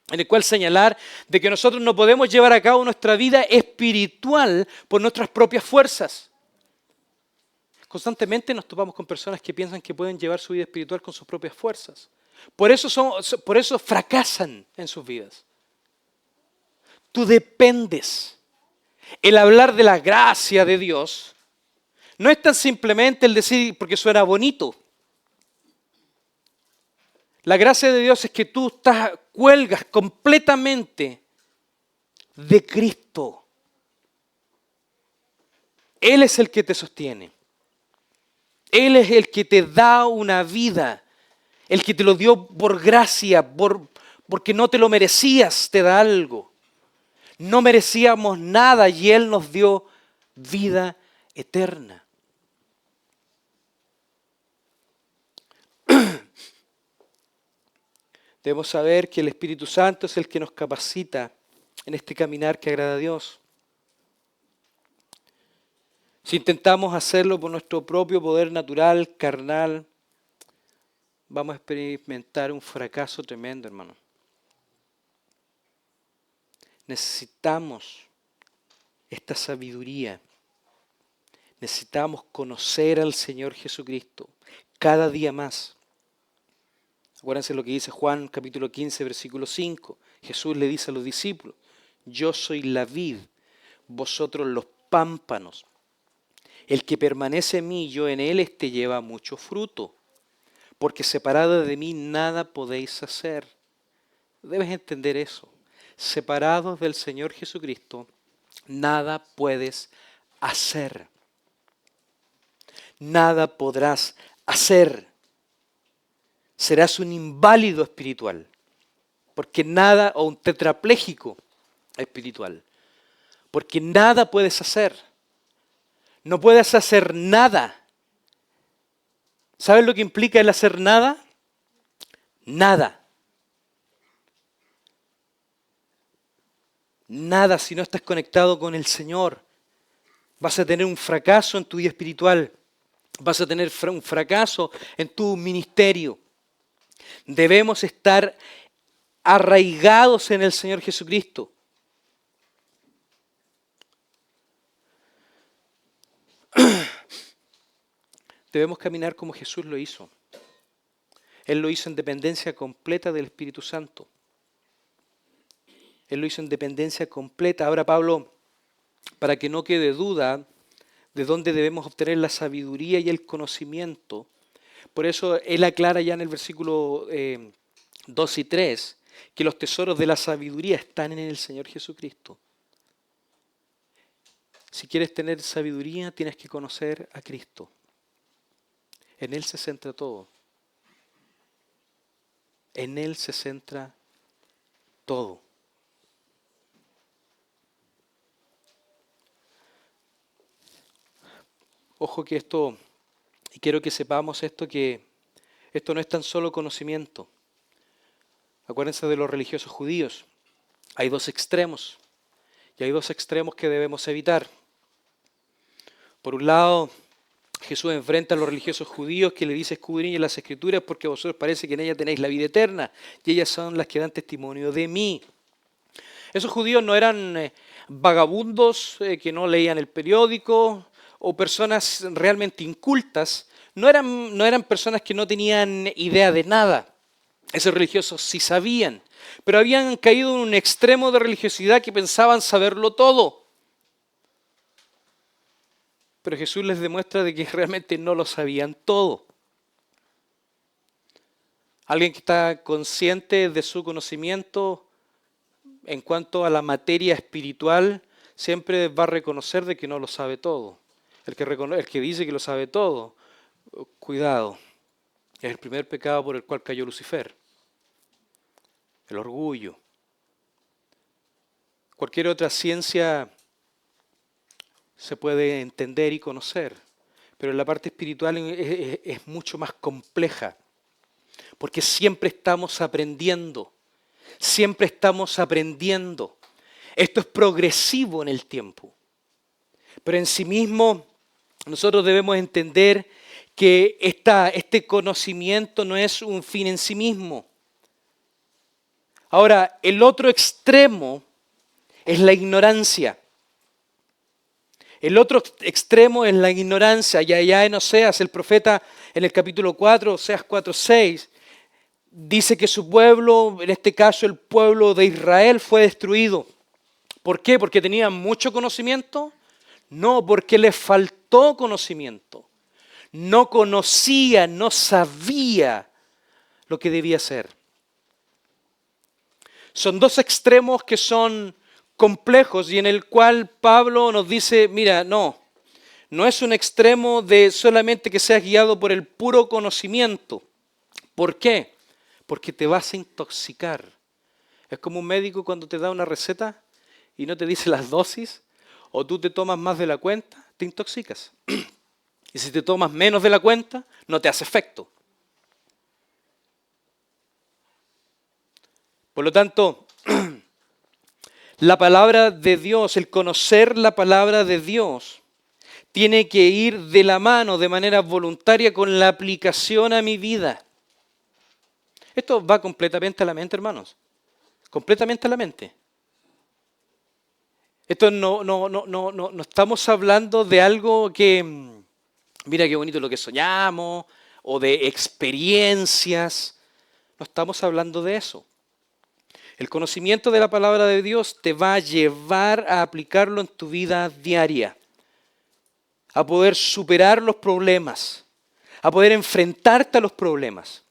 en el cual señalar de que nosotros no podemos llevar a cabo nuestra vida espiritual por nuestras propias fuerzas. Constantemente nos topamos con personas que piensan que pueden llevar su vida espiritual con sus propias fuerzas. Por eso fracasan en sus vidas. Tú dependes. El hablar de la gracia de Dios no es tan simplemente el decir porque suena bonito. La gracia de Dios es que tú cuelgas completamente de Cristo. Él es el que te sostiene. Él es el que te da una vida. El que te lo dio por gracia, porque no te lo merecías, te da algo. No merecíamos nada y Él nos dio vida eterna. Debemos saber que el Espíritu Santo es el que nos capacita en este caminar que agrada a Dios. Si intentamos hacerlo por nuestro propio poder natural, carnal, vamos a experimentar un fracaso tremendo, hermano. Necesitamos esta sabiduría. Necesitamos conocer al Señor Jesucristo cada día más. Acuérdense lo que dice Juan capítulo 15, versículo 5. Jesús le dice a los discípulos, yo soy la vid, vosotros los pámpanos. El que permanece en mí y yo en él, éste lleva mucho fruto, porque separado de mí nada podéis hacer. Debes entender eso. separados del Señor Jesucristo, nada puedes hacer. Nada podrás hacer. Serás un inválido espiritual, porque nada, o un tetrapléjico espiritual, porque nada puedes hacer. No puedes hacer nada. ¿Sabes lo que implica el hacer nada? Nada. Nada si no estás conectado con el Señor. Vas a tener un fracaso en tu vida espiritual. Vas a tener un fracaso en tu ministerio. Debemos estar arraigados en el Señor Jesucristo. Debemos caminar como Jesús lo hizo. Él lo hizo en dependencia completa del Espíritu Santo. Él lo hizo en dependencia completa. Ahora Pablo, para que no quede duda de dónde debemos obtener la sabiduría y el conocimiento, por eso él aclara ya en el versículo 2 y 3 que los tesoros de la sabiduría están en el Señor Jesucristo. Si quieres tener sabiduría, tienes que conocer a Cristo. En Él se centra todo. En Él se centra todo. Ojo que esto, y quiero que sepamos esto, que esto no es tan solo conocimiento. Acuérdense de los religiosos judíos. Hay dos extremos, y hay dos extremos que debemos evitar. Por un lado, Jesús enfrenta a los religiosos judíos que le dice: escudriñen las Escrituras porque a vosotros parece que en ellas tenéis la vida eterna, y ellas son las que dan testimonio de mí. Esos judíos no eran vagabundos que no leían el periódico, o personas realmente incultas, no eran personas que no tenían idea de nada. Esos religiosos sí sabían, pero habían caído en un extremo de religiosidad que pensaban saberlo todo. Pero Jesús les demuestra de que realmente no lo sabían todo. Alguien que está consciente de su conocimiento en cuanto a la materia espiritual siempre va a reconocer de que no lo sabe todo. El que dice que lo sabe todo, cuidado, es el primer pecado por el cual cayó Lucifer. El orgullo. Cualquier otra ciencia se puede entender y conocer, pero la parte espiritual es mucho más compleja, porque siempre estamos aprendiendo, siempre estamos aprendiendo. Esto es progresivo en el tiempo, pero en sí mismo nosotros debemos entender que este conocimiento no es un fin en sí mismo. Ahora, el otro extremo es la ignorancia. El otro extremo es la ignorancia. Y allá en Oseas, el profeta en el capítulo 4, Oseas 4:6, dice que su pueblo, en este caso el pueblo de Israel, fue destruido. ¿Por qué? ¿Porque tenían mucho conocimiento? No, porque les faltó conocimiento. No conocía, no sabía lo que debía hacer. Son dos extremos que son complejos y en el cual Pablo nos dice: mira, no es un extremo de solamente que seas guiado por el puro conocimiento. ¿Por qué? Porque te vas a intoxicar. Es como un médico cuando te da una receta y no te dice las dosis, o tú te tomas más de la cuenta, te intoxicas. Y si te tomas menos de la cuenta, no te hace efecto. Por lo tanto, la palabra de Dios, el conocer la palabra de Dios, tiene que ir de la mano de manera voluntaria con la aplicación a mi vida. Esto va completamente a la mente, hermanos. Completamente a la mente. Esto no estamos hablando de algo que, mira qué bonito lo que soñamos, o de experiencias. No estamos hablando de eso. El conocimiento de la palabra de Dios te va a llevar a aplicarlo en tu vida diaria, a poder superar los problemas, a poder enfrentarte a los problemas.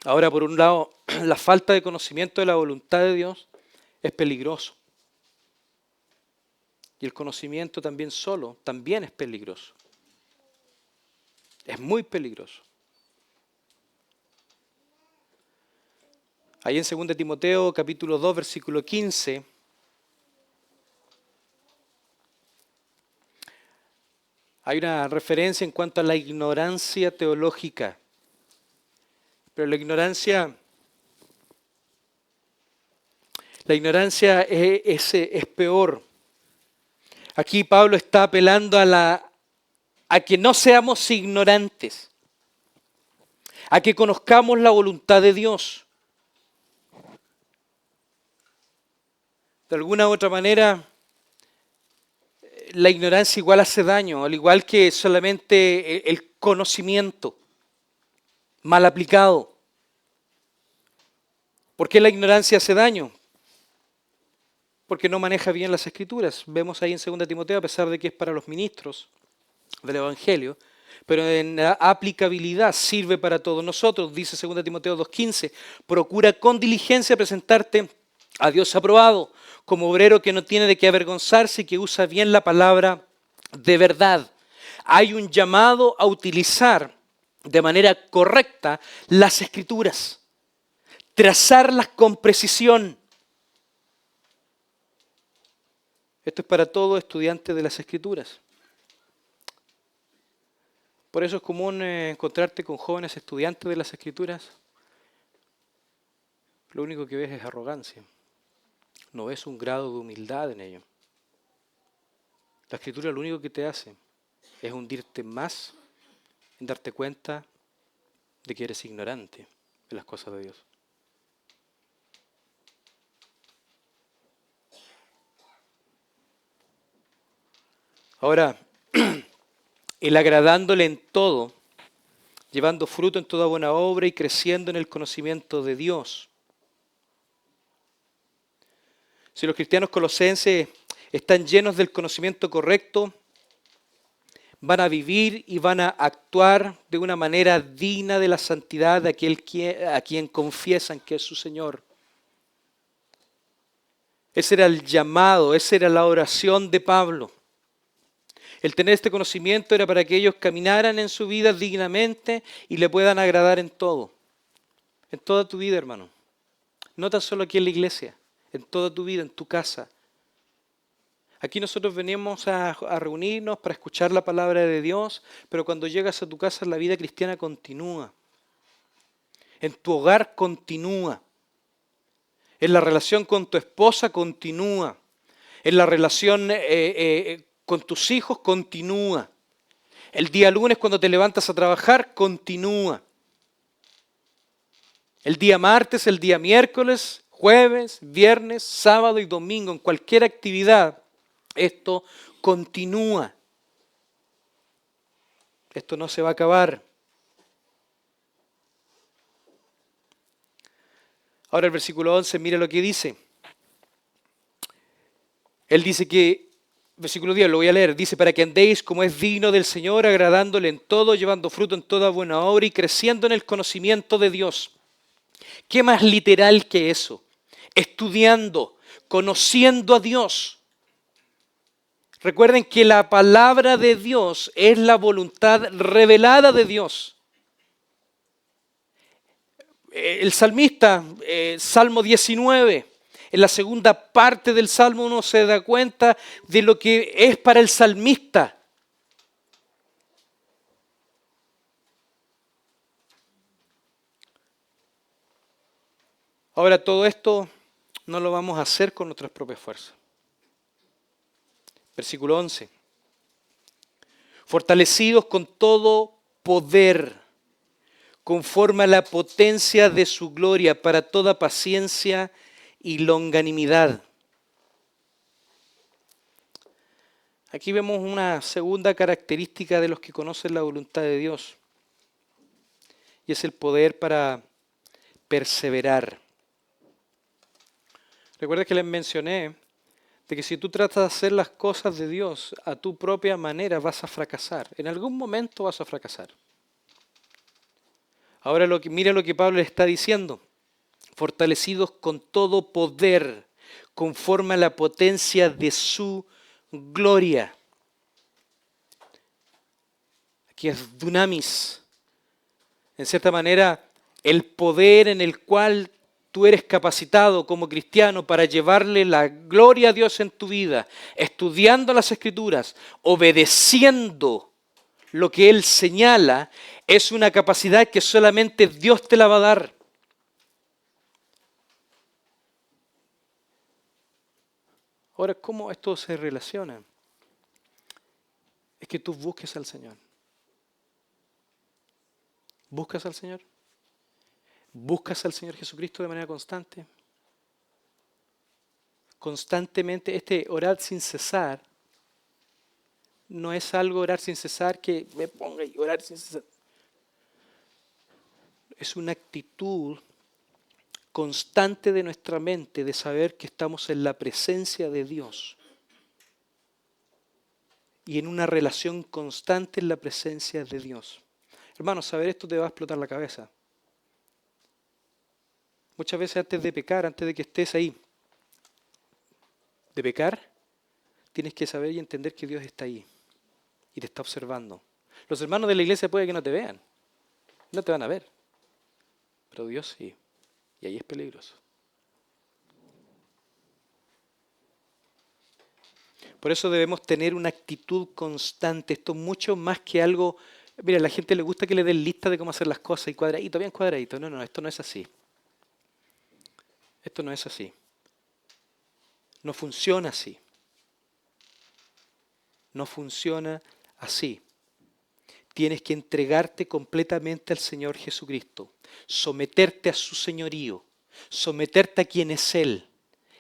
Ahora, por un lado, la falta de conocimiento de la voluntad de Dios es peligroso. Y el conocimiento también solo, también es peligroso. Es muy peligroso. Ahí en 2 Timoteo capítulo 2, versículo 15, hay una referencia en cuanto a la ignorancia teológica. Pero la ignorancia es peor. Aquí Pablo está apelando a que no seamos ignorantes, a que conozcamos la voluntad de Dios. De alguna u otra manera, la ignorancia igual hace daño, al igual que solamente el conocimiento mal aplicado. ¿Por qué la ignorancia hace daño? Porque no maneja bien las Escrituras. Vemos ahí en 2 Timoteo, a pesar de que es para los ministros del Evangelio, pero en la aplicabilidad sirve para todos nosotros. Dice 2 Timoteo 2:15, procura con diligencia presentarte a Dios aprobado, como obrero que no tiene de qué avergonzarse y que usa bien la palabra de verdad. Hay un llamado a utilizar de manera correcta las Escrituras, trazarlas con precisión. Esto es para todo estudiante de las Escrituras. Por eso es común encontrarte con jóvenes estudiantes de las Escrituras. Lo único que ves es arrogancia. No ves un grado de humildad en ello. La Escritura lo único que te hace es hundirte más en darte cuenta de que eres ignorante de las cosas de Dios. Ahora, el agradándole en todo, llevando fruto en toda buena obra y creciendo en el conocimiento de Dios. Si los cristianos colosenses están llenos del conocimiento correcto, van a vivir y van a actuar de una manera digna de la santidad de aquel a quien confiesan que es su Señor. Ese era el llamado, esa era la oración de Pablo. El tener este conocimiento era para que ellos caminaran en su vida dignamente y le puedan agradar en todo. En toda tu vida, hermano. No tan solo aquí en la iglesia, en toda tu vida, en tu casa. Aquí nosotros venimos a reunirnos para escuchar la palabra de Dios, pero cuando llegas a tu casa la vida cristiana continúa. En tu hogar continúa. En la relación con tu esposa continúa. En la relación con tus hijos continúa. El día lunes cuando te levantas a trabajar continúa. El día martes, el día miércoles, jueves, viernes, sábado y domingo, en cualquier actividad, esto continúa. Esto no se va a acabar. Ahora el versículo 11, mira lo que dice. Él dice que, versículo 10, lo voy a leer, dice, para que andéis como es digno del Señor, agradándole en todo, llevando fruto en toda buena obra y creciendo en el conocimiento de Dios. ¿Qué más literal que eso? Estudiando, conociendo a Dios. Recuerden que la palabra de Dios es la voluntad revelada de Dios. El salmista, Salmo 19, en la segunda parte del Salmo uno se da cuenta de lo que es para el salmista. Ahora todo esto no lo vamos a hacer con nuestras propias fuerzas. Versículo 11. Fortalecidos con todo poder, conforme a la potencia de su gloria, para toda paciencia y longanimidad. Aquí vemos una segunda característica de los que conocen la voluntad de Dios, y es el poder para perseverar. Recuerda que les mencioné de que si tú tratas de hacer las cosas de Dios a tu propia manera vas a fracasar. En algún momento vas a fracasar. Ahora mira lo que Pablo le está diciendo. Fortalecidos con todo poder, conforme a la potencia de su gloria. Aquí es dunamis. En cierta manera, el poder en el cual tú eres capacitado como cristiano para llevarle la gloria a Dios en tu vida, estudiando las Escrituras, obedeciendo lo que Él señala, es una capacidad que solamente Dios te la va a dar. Ahora, ¿cómo esto se relaciona? Es que tú busques al Señor. ¿Buscas al Señor? ¿Buscas al Señor Jesucristo de manera constante? Constantemente, orar sin cesar, no es algo orar sin cesar que me ponga y orar sin cesar. Es una actitud constante de nuestra mente de saber que estamos en la presencia de Dios y en una relación constante en la presencia de Dios. Hermano, saber esto te va a explotar la cabeza. Muchas veces antes de pecar, antes de que estés ahí, de pecar, tienes que saber y entender que Dios está ahí y te está observando. Los hermanos de la iglesia puede que no te vean, no te van a ver, pero Dios sí, y ahí es peligroso. Por eso debemos tener una actitud constante. Esto es mucho más que algo. Mira, a la gente le gusta que le den lista de cómo hacer las cosas y cuadradito, bien cuadradito. No, esto no es así. Esto no es así. No funciona así. No funciona así. Tienes que entregarte completamente al Señor Jesucristo, someterte a su señorío, someterte a quien es Él,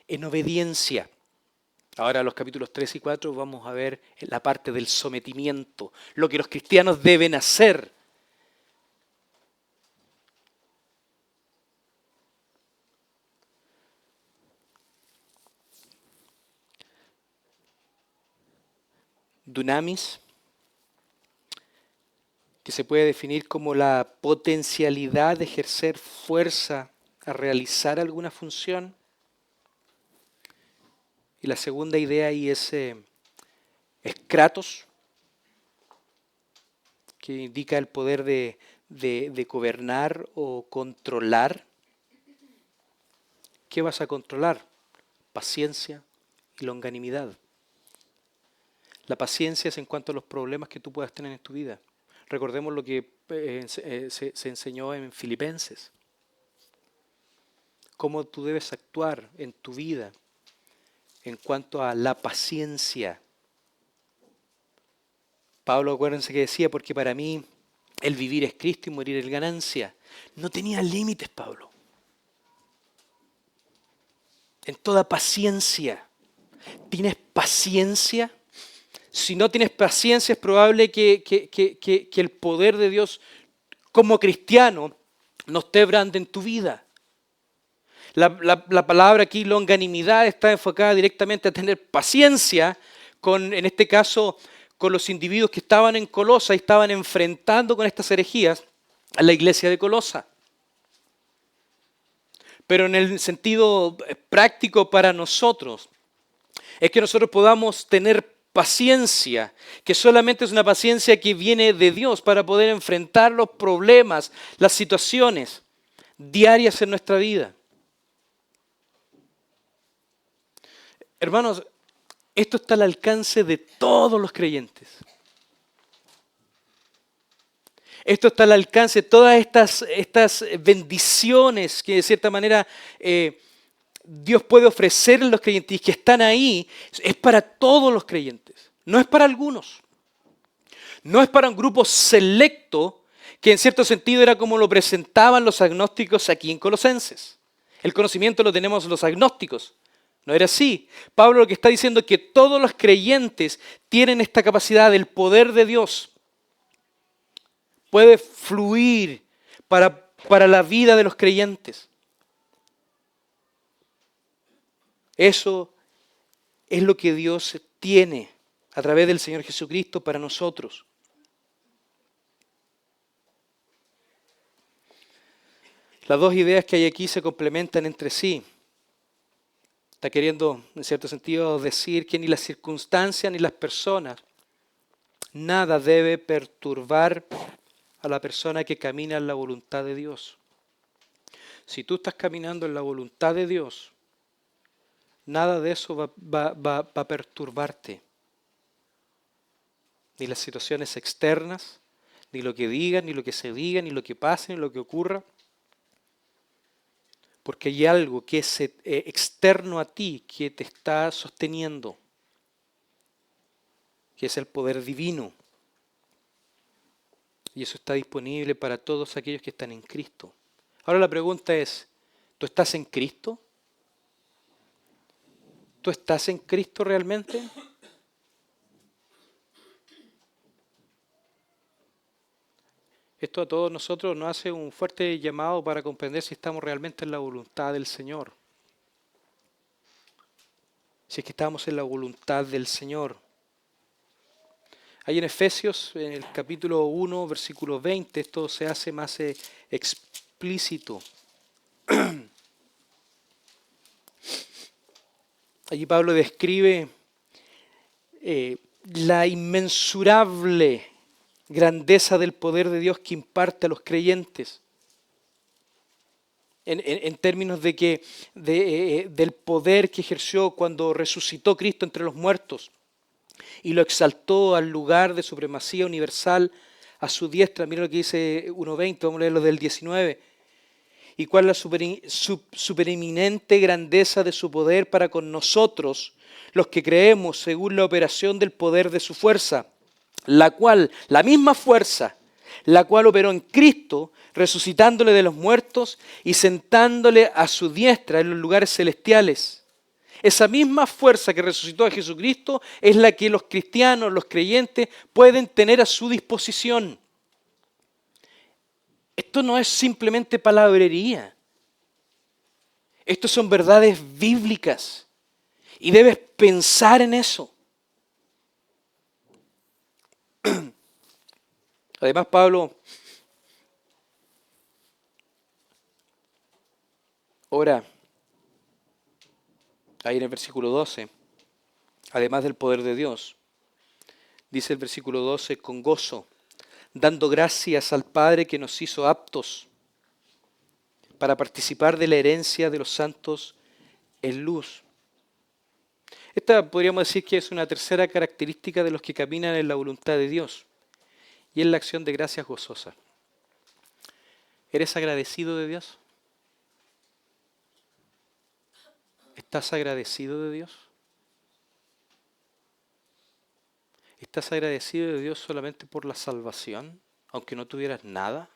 en obediencia. Ahora, los capítulos 3 y 4 vamos a ver la parte del sometimiento, lo que los cristianos deben hacer. Dunamis, que se puede definir como la potencialidad de ejercer fuerza a realizar alguna función. Y la segunda idea ahí es Kratos, que indica el poder de gobernar o controlar. ¿Qué vas a controlar? Paciencia y longanimidad. La paciencia es en cuanto a los problemas que tú puedas tener en tu vida. Recordemos lo que se enseñó en Filipenses. Cómo tú debes actuar en tu vida en cuanto a la paciencia. Pablo, acuérdense que decía, porque para mí el vivir es Cristo y morir es ganancia. No tenía límites, Pablo. En toda paciencia. ¿Tienes paciencia? Si no tienes paciencia, es probable que el poder de Dios como cristiano no esté brande en tu vida. La palabra aquí, longanimidad, está enfocada directamente a tener paciencia con, en este caso, con los individuos que estaban en Colosa y estaban enfrentando con estas herejías a la iglesia de Colosa. Pero en el sentido práctico para nosotros, es que nosotros podamos tener paciencia, que solamente es una paciencia que viene de Dios para poder enfrentar los problemas, las situaciones diarias en nuestra vida. Hermanos, esto está al alcance de todos los creyentes. Esto está al alcance de todas estas bendiciones que de cierta manera Dios puede ofrecer a los creyentes y que están ahí. Es para todos los creyentes, no es para algunos. No es para un grupo selecto que en cierto sentido era como lo presentaban los agnósticos aquí en Colosenses. El conocimiento lo tenemos los agnósticos. No era así. Pablo lo que está diciendo es que todos los creyentes tienen esta capacidad del poder de Dios. Puede fluir para la vida de los creyentes. Eso es lo que Dios tiene a través del Señor Jesucristo para nosotros. Las dos ideas que hay aquí se complementan entre sí. Está queriendo, en cierto sentido, decir que ni las circunstancias ni las personas, nada debe perturbar a la persona que camina en la voluntad de Dios. Si tú estás caminando en la voluntad de Dios, nada de eso va a perturbarte. Ni las situaciones externas, ni lo que digan, ni lo que se diga, ni lo que pase, ni lo que ocurra. Porque hay algo que es externo a ti, que te está sosteniendo, que es el poder divino. Y eso está disponible para todos aquellos que están en Cristo. Ahora la pregunta es, ¿tú estás en Cristo? ¿Tú estás en Cristo realmente? Esto a todos nosotros nos hace un fuerte llamado para comprender si estamos realmente en la voluntad del Señor. Si es que estamos en la voluntad del Señor. Ahí en Efesios, en el capítulo 1, versículo 20, esto se hace más explícito. Allí Pablo describe la inmensurable grandeza del poder de Dios que imparte a los creyentes. En términos de que del poder que ejerció cuando resucitó Cristo entre los muertos y lo exaltó al lugar de supremacía universal a su diestra. Mira lo que dice 1.20, vamos a leer lo del 19. Y cuál es la supereminente grandeza de su poder para con nosotros, los que creemos según la operación del poder de su fuerza, la misma fuerza, la cual operó en Cristo, resucitándole de los muertos y sentándole a su diestra en los lugares celestiales. Esa misma fuerza que resucitó a Jesucristo es la que los cristianos, los creyentes, pueden tener a su disposición. Esto no es simplemente palabrería. Esto son verdades bíblicas. Y debes pensar en eso. Además, Pablo ora ahí en el versículo 12, además del poder de Dios, dice el versículo 12, con gozo, dando gracias al Padre que nos hizo aptos para participar de la herencia de los santos en luz. Esta podríamos decir que es una tercera característica de los que caminan en la voluntad de Dios, y es la acción de gracias gozosa. ¿Eres agradecido de Dios? ¿Estás agradecido de Dios? ¿Estás agradecido de Dios solamente por la salvación, aunque no tuvieras nada?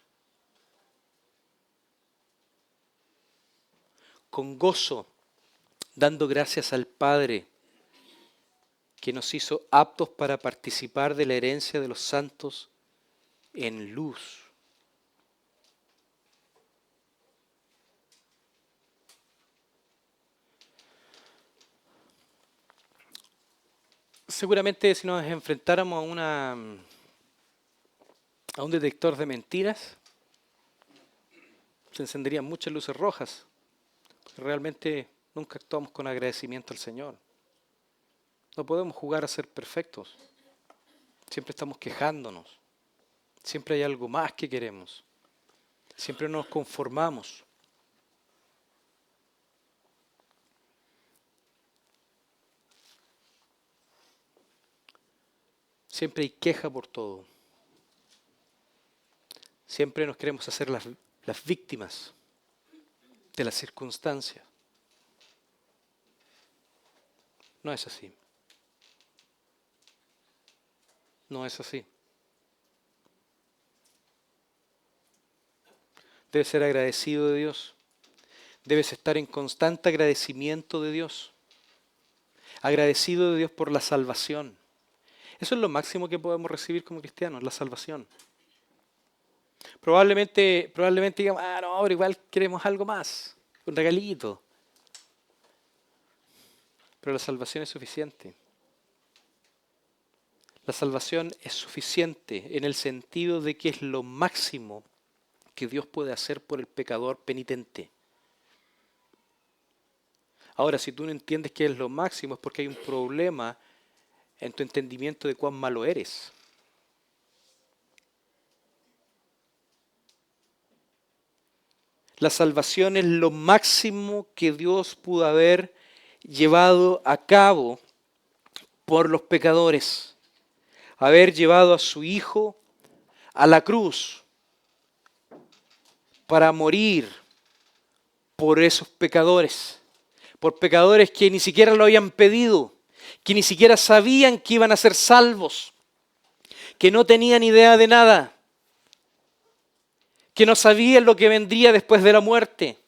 Con gozo, dando gracias al Padre que nos hizo aptos para participar de la herencia de los santos en luz. Seguramente si nos enfrentáramos a un detector de mentiras, se encenderían muchas luces rojas. Realmente nunca actuamos con agradecimiento al Señor. No podemos jugar a ser perfectos. Siempre estamos quejándonos. Siempre hay algo más que queremos. Siempre nos conformamos. Siempre hay queja por todo. Siempre nos queremos hacer las víctimas de las circunstancias. No es así. No es así. Debes ser agradecido de Dios. Debes estar en constante agradecimiento de Dios. Agradecido de Dios por la salvación. Eso es lo máximo que podemos recibir como cristianos, la salvación. Probablemente digamos, no, ahora igual queremos algo más, un regalito. Pero la salvación es suficiente. La salvación es suficiente en el sentido de que es lo máximo que Dios puede hacer por el pecador penitente. Ahora, si tú no entiendes qué es lo máximo, es porque hay un problema en tu entendimiento de cuán malo eres. La salvación es lo máximo que Dios pudo haber llevado a cabo por los pecadores. Haber llevado a su Hijo a la cruz para morir por esos pecadores. Por pecadores que ni siquiera lo habían pedido, que ni siquiera sabían que iban a ser salvos, que no tenían idea de nada, que no sabían lo que vendría después de la muerte.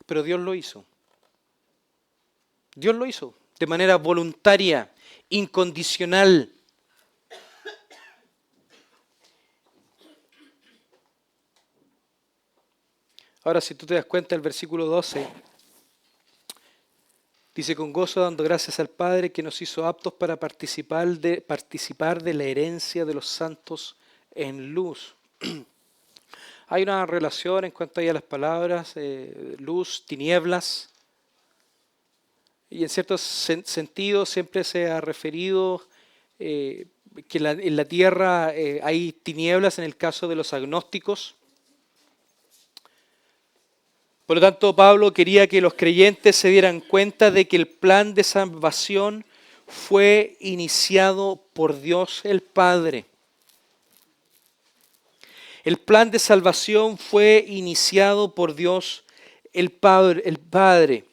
Pero Dios lo hizo. Dios lo hizo de manera voluntaria, incondicional. Ahora, si tú te das cuenta, el versículo 12 dice: con gozo dando gracias al Padre que nos hizo aptos para participar de la herencia de los santos en luz. Hay una relación en cuanto a las palabras, luz, tinieblas, y en cierto sentido siempre se ha referido que en la tierra hay tinieblas en el caso de los agnósticos. Por lo tanto, Pablo quería que los creyentes se dieran cuenta de que el plan de salvación fue iniciado por Dios el Padre. El plan de salvación fue iniciado por Dios el Padre.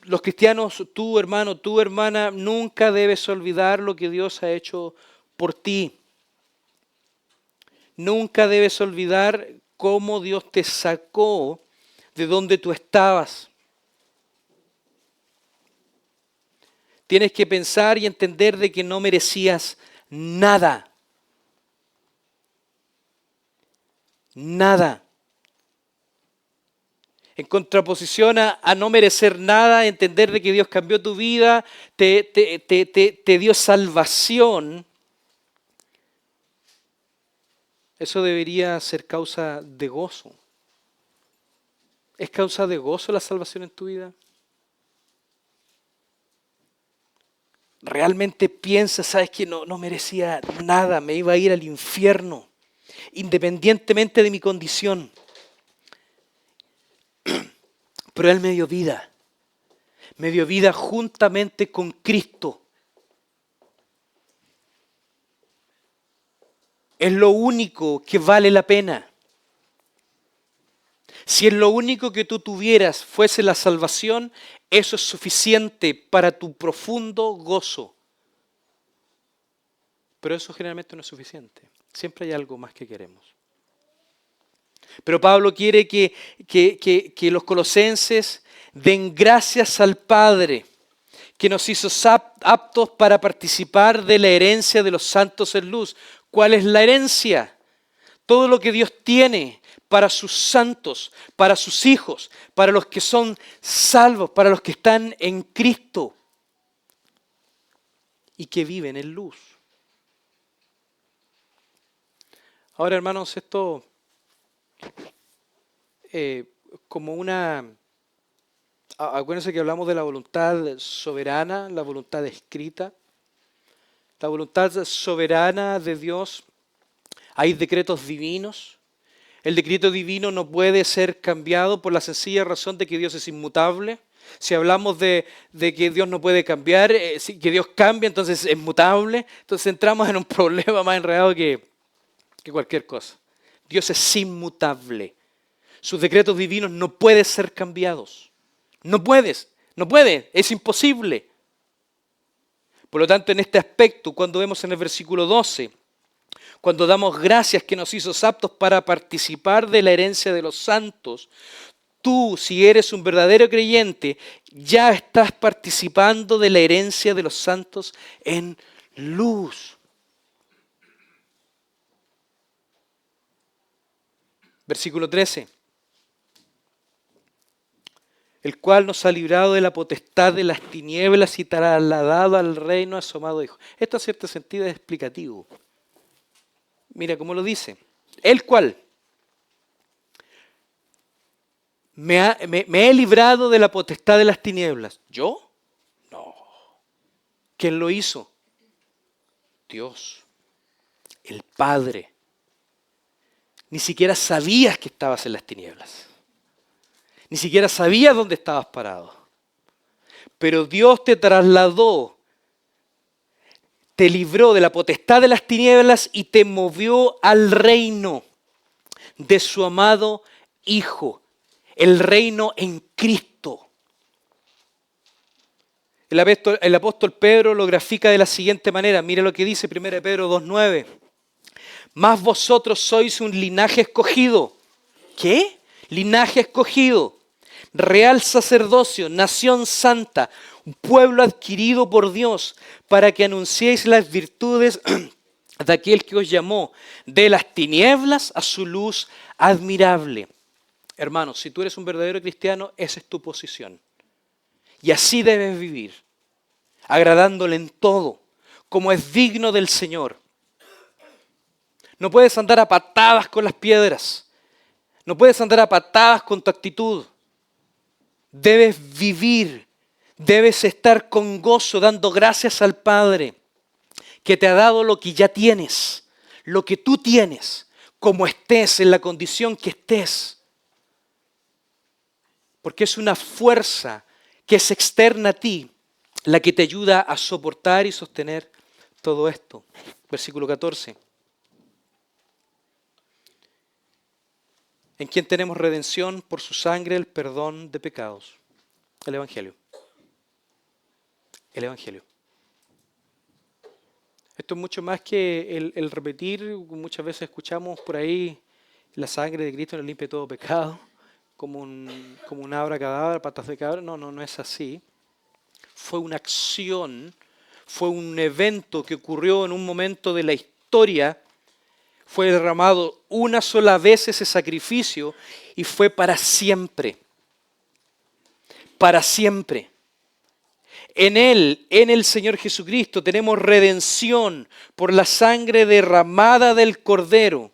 Los cristianos, tú hermano, tú hermana, nunca debes olvidar lo que Dios ha hecho por ti. Nunca debes olvidar cómo Dios te sacó de donde tú estabas. Tienes que pensar y entender de que no merecías nada. Nada. En contraposición a no merecer nada, entender de que Dios cambió tu vida, te dio salvación. Eso debería ser causa de gozo. ¿Es causa de gozo la salvación en tu vida? ¿Realmente piensas, sabes que no merecía nada, me iba a ir al infierno, independientemente de mi condición? Pero Él me dio vida juntamente con Cristo. Es lo único que vale la pena. Si es lo único que tú tuvieras fuese la salvación, eso es suficiente para tu profundo gozo. Pero eso generalmente no es suficiente. Siempre hay algo más que queremos. Pero Pablo quiere que los colosenses den gracias al Padre, que nos hizo aptos para participar de la herencia de los santos en luz. ¿Cuál es la herencia? Todo lo que Dios tiene para sus santos, para sus hijos, para los que son salvos, para los que están en Cristo y que viven en luz. Ahora, hermanos, esto como una... Acuérdense que hablamos de la voluntad soberana, la voluntad escrita. La voluntad soberana de Dios, hay decretos divinos. El decreto divino no puede ser cambiado por la sencilla razón de que Dios es inmutable. Si hablamos de que Dios no puede cambiar, que Dios cambia, entonces es mutable. Entonces entramos en un problema más enredado que cualquier cosa. Dios es inmutable. Sus decretos divinos no pueden ser cambiados. No puede, es imposible. Por lo tanto, en este aspecto, cuando vemos en el versículo 12, cuando damos gracias que nos hizo aptos para participar de la herencia de los santos, tú, si eres un verdadero creyente, ya estás participando de la herencia de los santos en luz. Versículo 13. El cual nos ha librado de la potestad de las tinieblas y trasladado al reino de su amado Hijo. Esto en cierto sentido es explicativo. Mira cómo lo dice. El cual me he librado de la potestad de las tinieblas. ¿Yo? No. ¿Quién lo hizo? Dios, el Padre. Ni siquiera sabías que estabas en las tinieblas. Ni siquiera sabías dónde estabas parado. Pero Dios te trasladó, te libró de la potestad de las tinieblas y te movió al reino de su amado Hijo. El reino en Cristo. El apóstol Pedro lo grafica de la siguiente manera. Mire lo que dice 1 Pedro 2:9. Mas vosotros sois un linaje escogido. ¿Qué? Linaje escogido. Real sacerdocio, nación santa, un pueblo adquirido por Dios, para que anunciéis las virtudes de aquel que os llamó de las tinieblas a su luz admirable. Hermanos, si tú eres un verdadero cristiano, esa es tu posición. Y así debes vivir, agradándole en todo, como es digno del Señor. No puedes andar a patadas con las piedras. No puedes andar a patadas con tu actitud. Debes vivir, debes estar con gozo, dando gracias al Padre, que te ha dado lo que ya tienes, lo que tú tienes, como estés, en la condición que estés. Porque es una fuerza que es externa a ti, la que te ayuda a soportar y sostener todo esto. Versículo 14. En quien tenemos redención por su sangre, el perdón de pecados. El Evangelio. El Evangelio. Esto es mucho más que el repetir. Muchas veces escuchamos por ahí: la sangre de Cristo nos limpia todo pecado, como un abracadabra, patas de cabra. No es así. Fue una acción, fue un evento que ocurrió en un momento de la historia. Fue derramado una sola vez ese sacrificio y fue para siempre. Para siempre. En Él, en el Señor Jesucristo, tenemos redención por la sangre derramada del Cordero.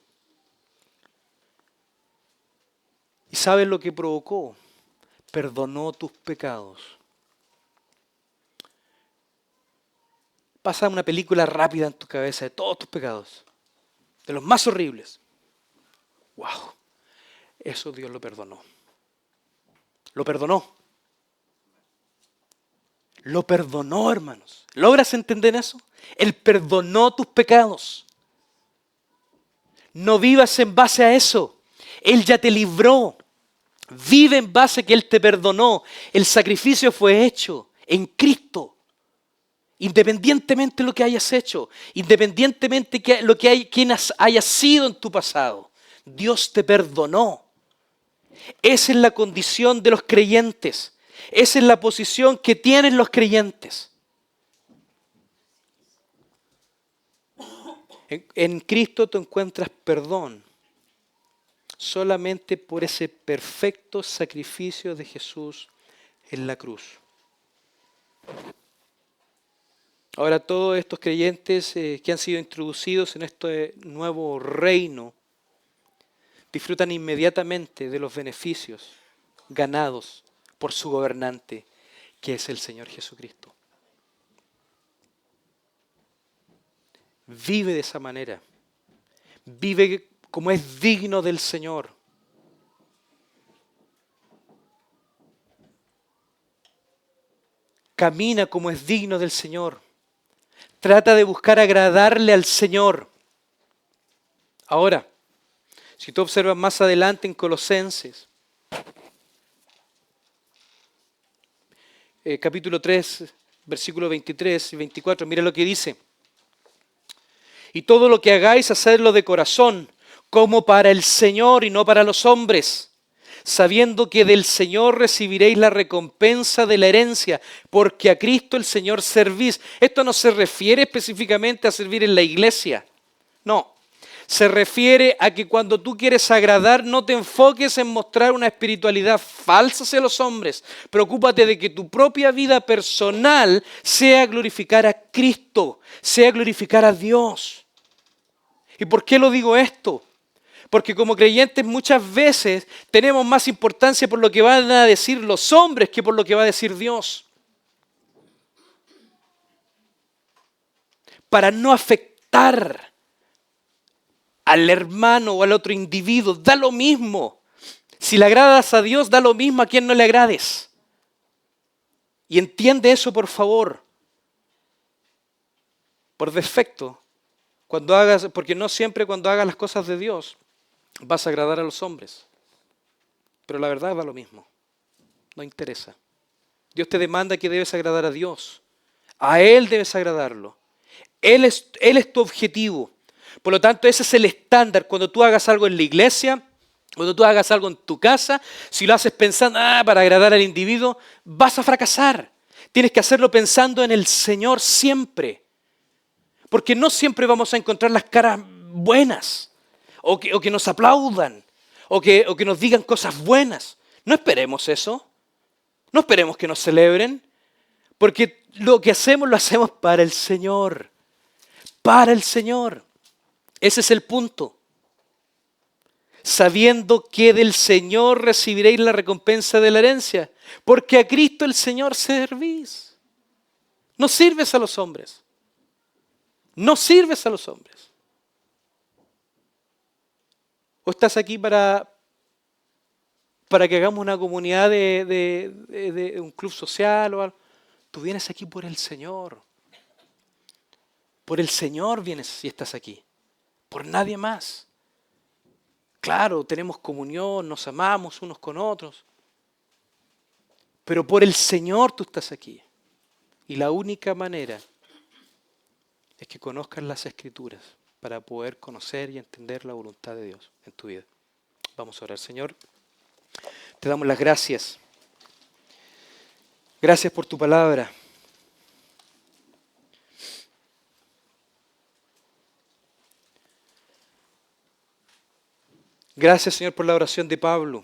¿Y sabes lo que provocó? Perdonó tus pecados. Pasa una película rápida en tu cabeza de todos tus pecados. De los más horribles. ¡Wow! Eso Dios lo perdonó. Lo perdonó. Lo perdonó, hermanos. ¿Logras entender eso? Él perdonó tus pecados. No vivas en base a eso. Él ya te libró. Vive en base a que Él te perdonó. El sacrificio fue hecho en Cristo. Independientemente de lo que hayas hecho, independientemente de lo que quien hayas sido en tu pasado, Dios te perdonó. Esa es la condición de los creyentes. Esa es la posición que tienen los creyentes. En Cristo tú encuentras perdón solamente por ese perfecto sacrificio de Jesús en la cruz. Ahora todos estos creyentes que han sido introducidos en este nuevo reino disfrutan inmediatamente de los beneficios ganados por su gobernante, que es el Señor Jesucristo. Vive de esa manera. Vive como es digno del Señor. Camina como es digno del Señor. Trata de buscar agradarle al Señor. Ahora, si tú observas más adelante en Colosenses, capítulo 3, versículos 23 y 24, mira lo que dice. Y todo lo que hagáis, hacedlo de corazón, como para el Señor y no para los hombres, sabiendo que del Señor recibiréis la recompensa de la herencia, porque a Cristo el Señor servís. Esto no se refiere específicamente a servir en la iglesia. No, se refiere a que cuando tú quieres agradar, no te enfoques en mostrar una espiritualidad falsa hacia los hombres. Preocúpate de que tu propia vida personal sea glorificar a Cristo, sea glorificar a Dios. ¿Y por qué lo digo esto? Porque como creyentes muchas veces tenemos más importancia por lo que van a decir los hombres que por lo que va a decir Dios. Para no afectar al hermano o al otro individuo, da lo mismo. Si le agradas a Dios, da lo mismo a quien no le agrades. Y entiende eso, por favor. Por defecto, porque no siempre cuando hagas las cosas de Dios vas a agradar a los hombres. Pero la verdad da lo mismo. No interesa. Dios te demanda que debes agradar a Dios. A Él debes agradarlo. Él es tu objetivo. Por lo tanto, ese es el estándar. Cuando tú hagas algo en la iglesia, cuando tú hagas algo en tu casa, si lo haces pensando para agradar al individuo, vas a fracasar. Tienes que hacerlo pensando en el Señor siempre. Porque no siempre vamos a encontrar las caras buenas, o que nos aplaudan, o que nos digan cosas buenas. No esperemos eso. No esperemos que nos celebren, porque lo que hacemos lo hacemos para el Señor. Para el Señor. Ese es el punto. Sabiendo que del Señor recibiréis la recompensa de la herencia, porque a Cristo el Señor servís. No sirves a los hombres. No sirves a los hombres. ¿O estás aquí para que hagamos una comunidad de un club social o algo? Tú vienes aquí por el Señor. Por el Señor vienes si estás aquí. Por nadie más. Claro, tenemos comunión, nos amamos unos con otros. Pero por el Señor tú estás aquí. Y la única manera es que conozcas las Escrituras para poder conocer y entender la voluntad de Dios en tu vida. Vamos a orar, Señor. Te damos las gracias. Gracias por tu palabra. Gracias, Señor, por la oración de Pablo.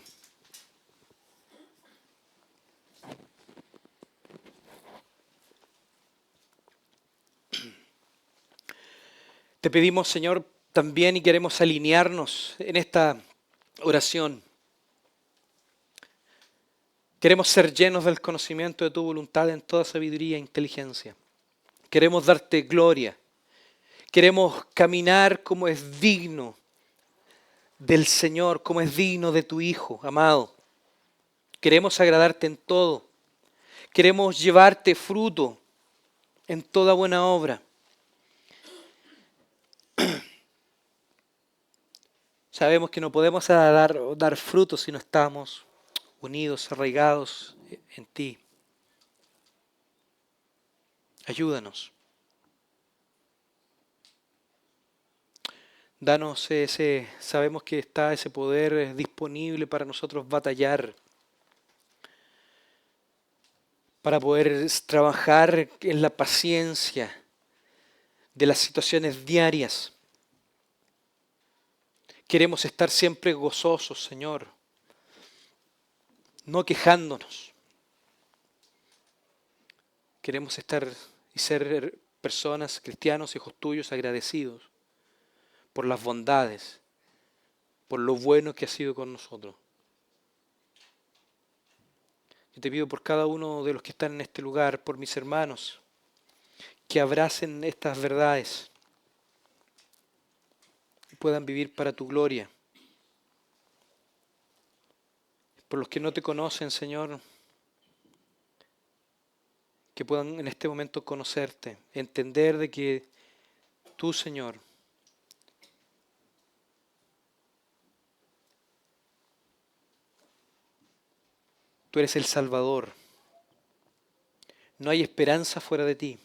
Te pedimos, Señor, también y queremos alinearnos en esta oración. Queremos ser llenos del conocimiento de tu voluntad en toda sabiduría e inteligencia. Queremos darte gloria. Queremos caminar como es digno del Señor, como es digno de tu Hijo, amado. Queremos agradarte en todo. Queremos llevarte fruto en toda buena obra. Sabemos que no podemos dar frutos si no estamos unidos, arraigados en ti. Ayúdanos. Danos sabemos que está ese poder disponible para nosotros batallar, para poder trabajar en la paciencia de las situaciones diarias. Queremos estar siempre gozosos, Señor, no quejándonos. Queremos estar y ser personas, cristianos, hijos tuyos, agradecidos por las bondades, por lo bueno que has sido con nosotros. Yo te pido por cada uno de los que están en este lugar, por mis hermanos, que abracen estas verdades y puedan vivir para tu gloria. Por los que no te conocen, Señor, que puedan en este momento conocerte, entender de que tú, Señor, tú eres el Salvador. No hay esperanza fuera de ti.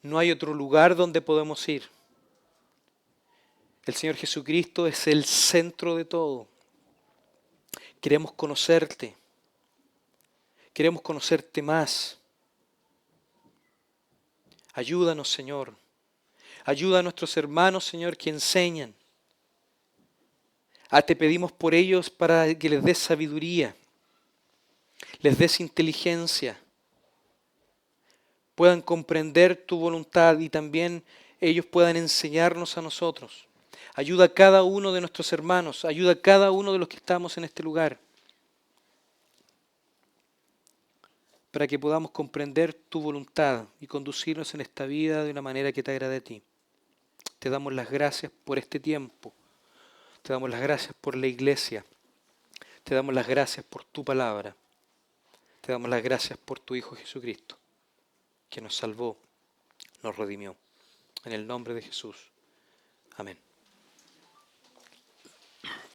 No hay otro lugar donde podemos ir. El Señor Jesucristo es el centro de todo. Queremos conocerte. Queremos conocerte más. Ayúdanos, Señor. Ayuda a nuestros hermanos, Señor, que enseñan. Te pedimos por ellos para que les des sabiduría, les des inteligencia, puedan comprender tu voluntad y también ellos puedan enseñarnos a nosotros. Ayuda a cada uno de nuestros hermanos, ayuda a cada uno de los que estamos en este lugar, para que podamos comprender tu voluntad y conducirnos en esta vida de una manera que te agrade a ti. Te damos las gracias por este tiempo, te damos las gracias por la iglesia, te damos las gracias por tu palabra, te damos las gracias por tu Hijo Jesucristo, que nos salvó, nos redimió. En el nombre de Jesús. Amén.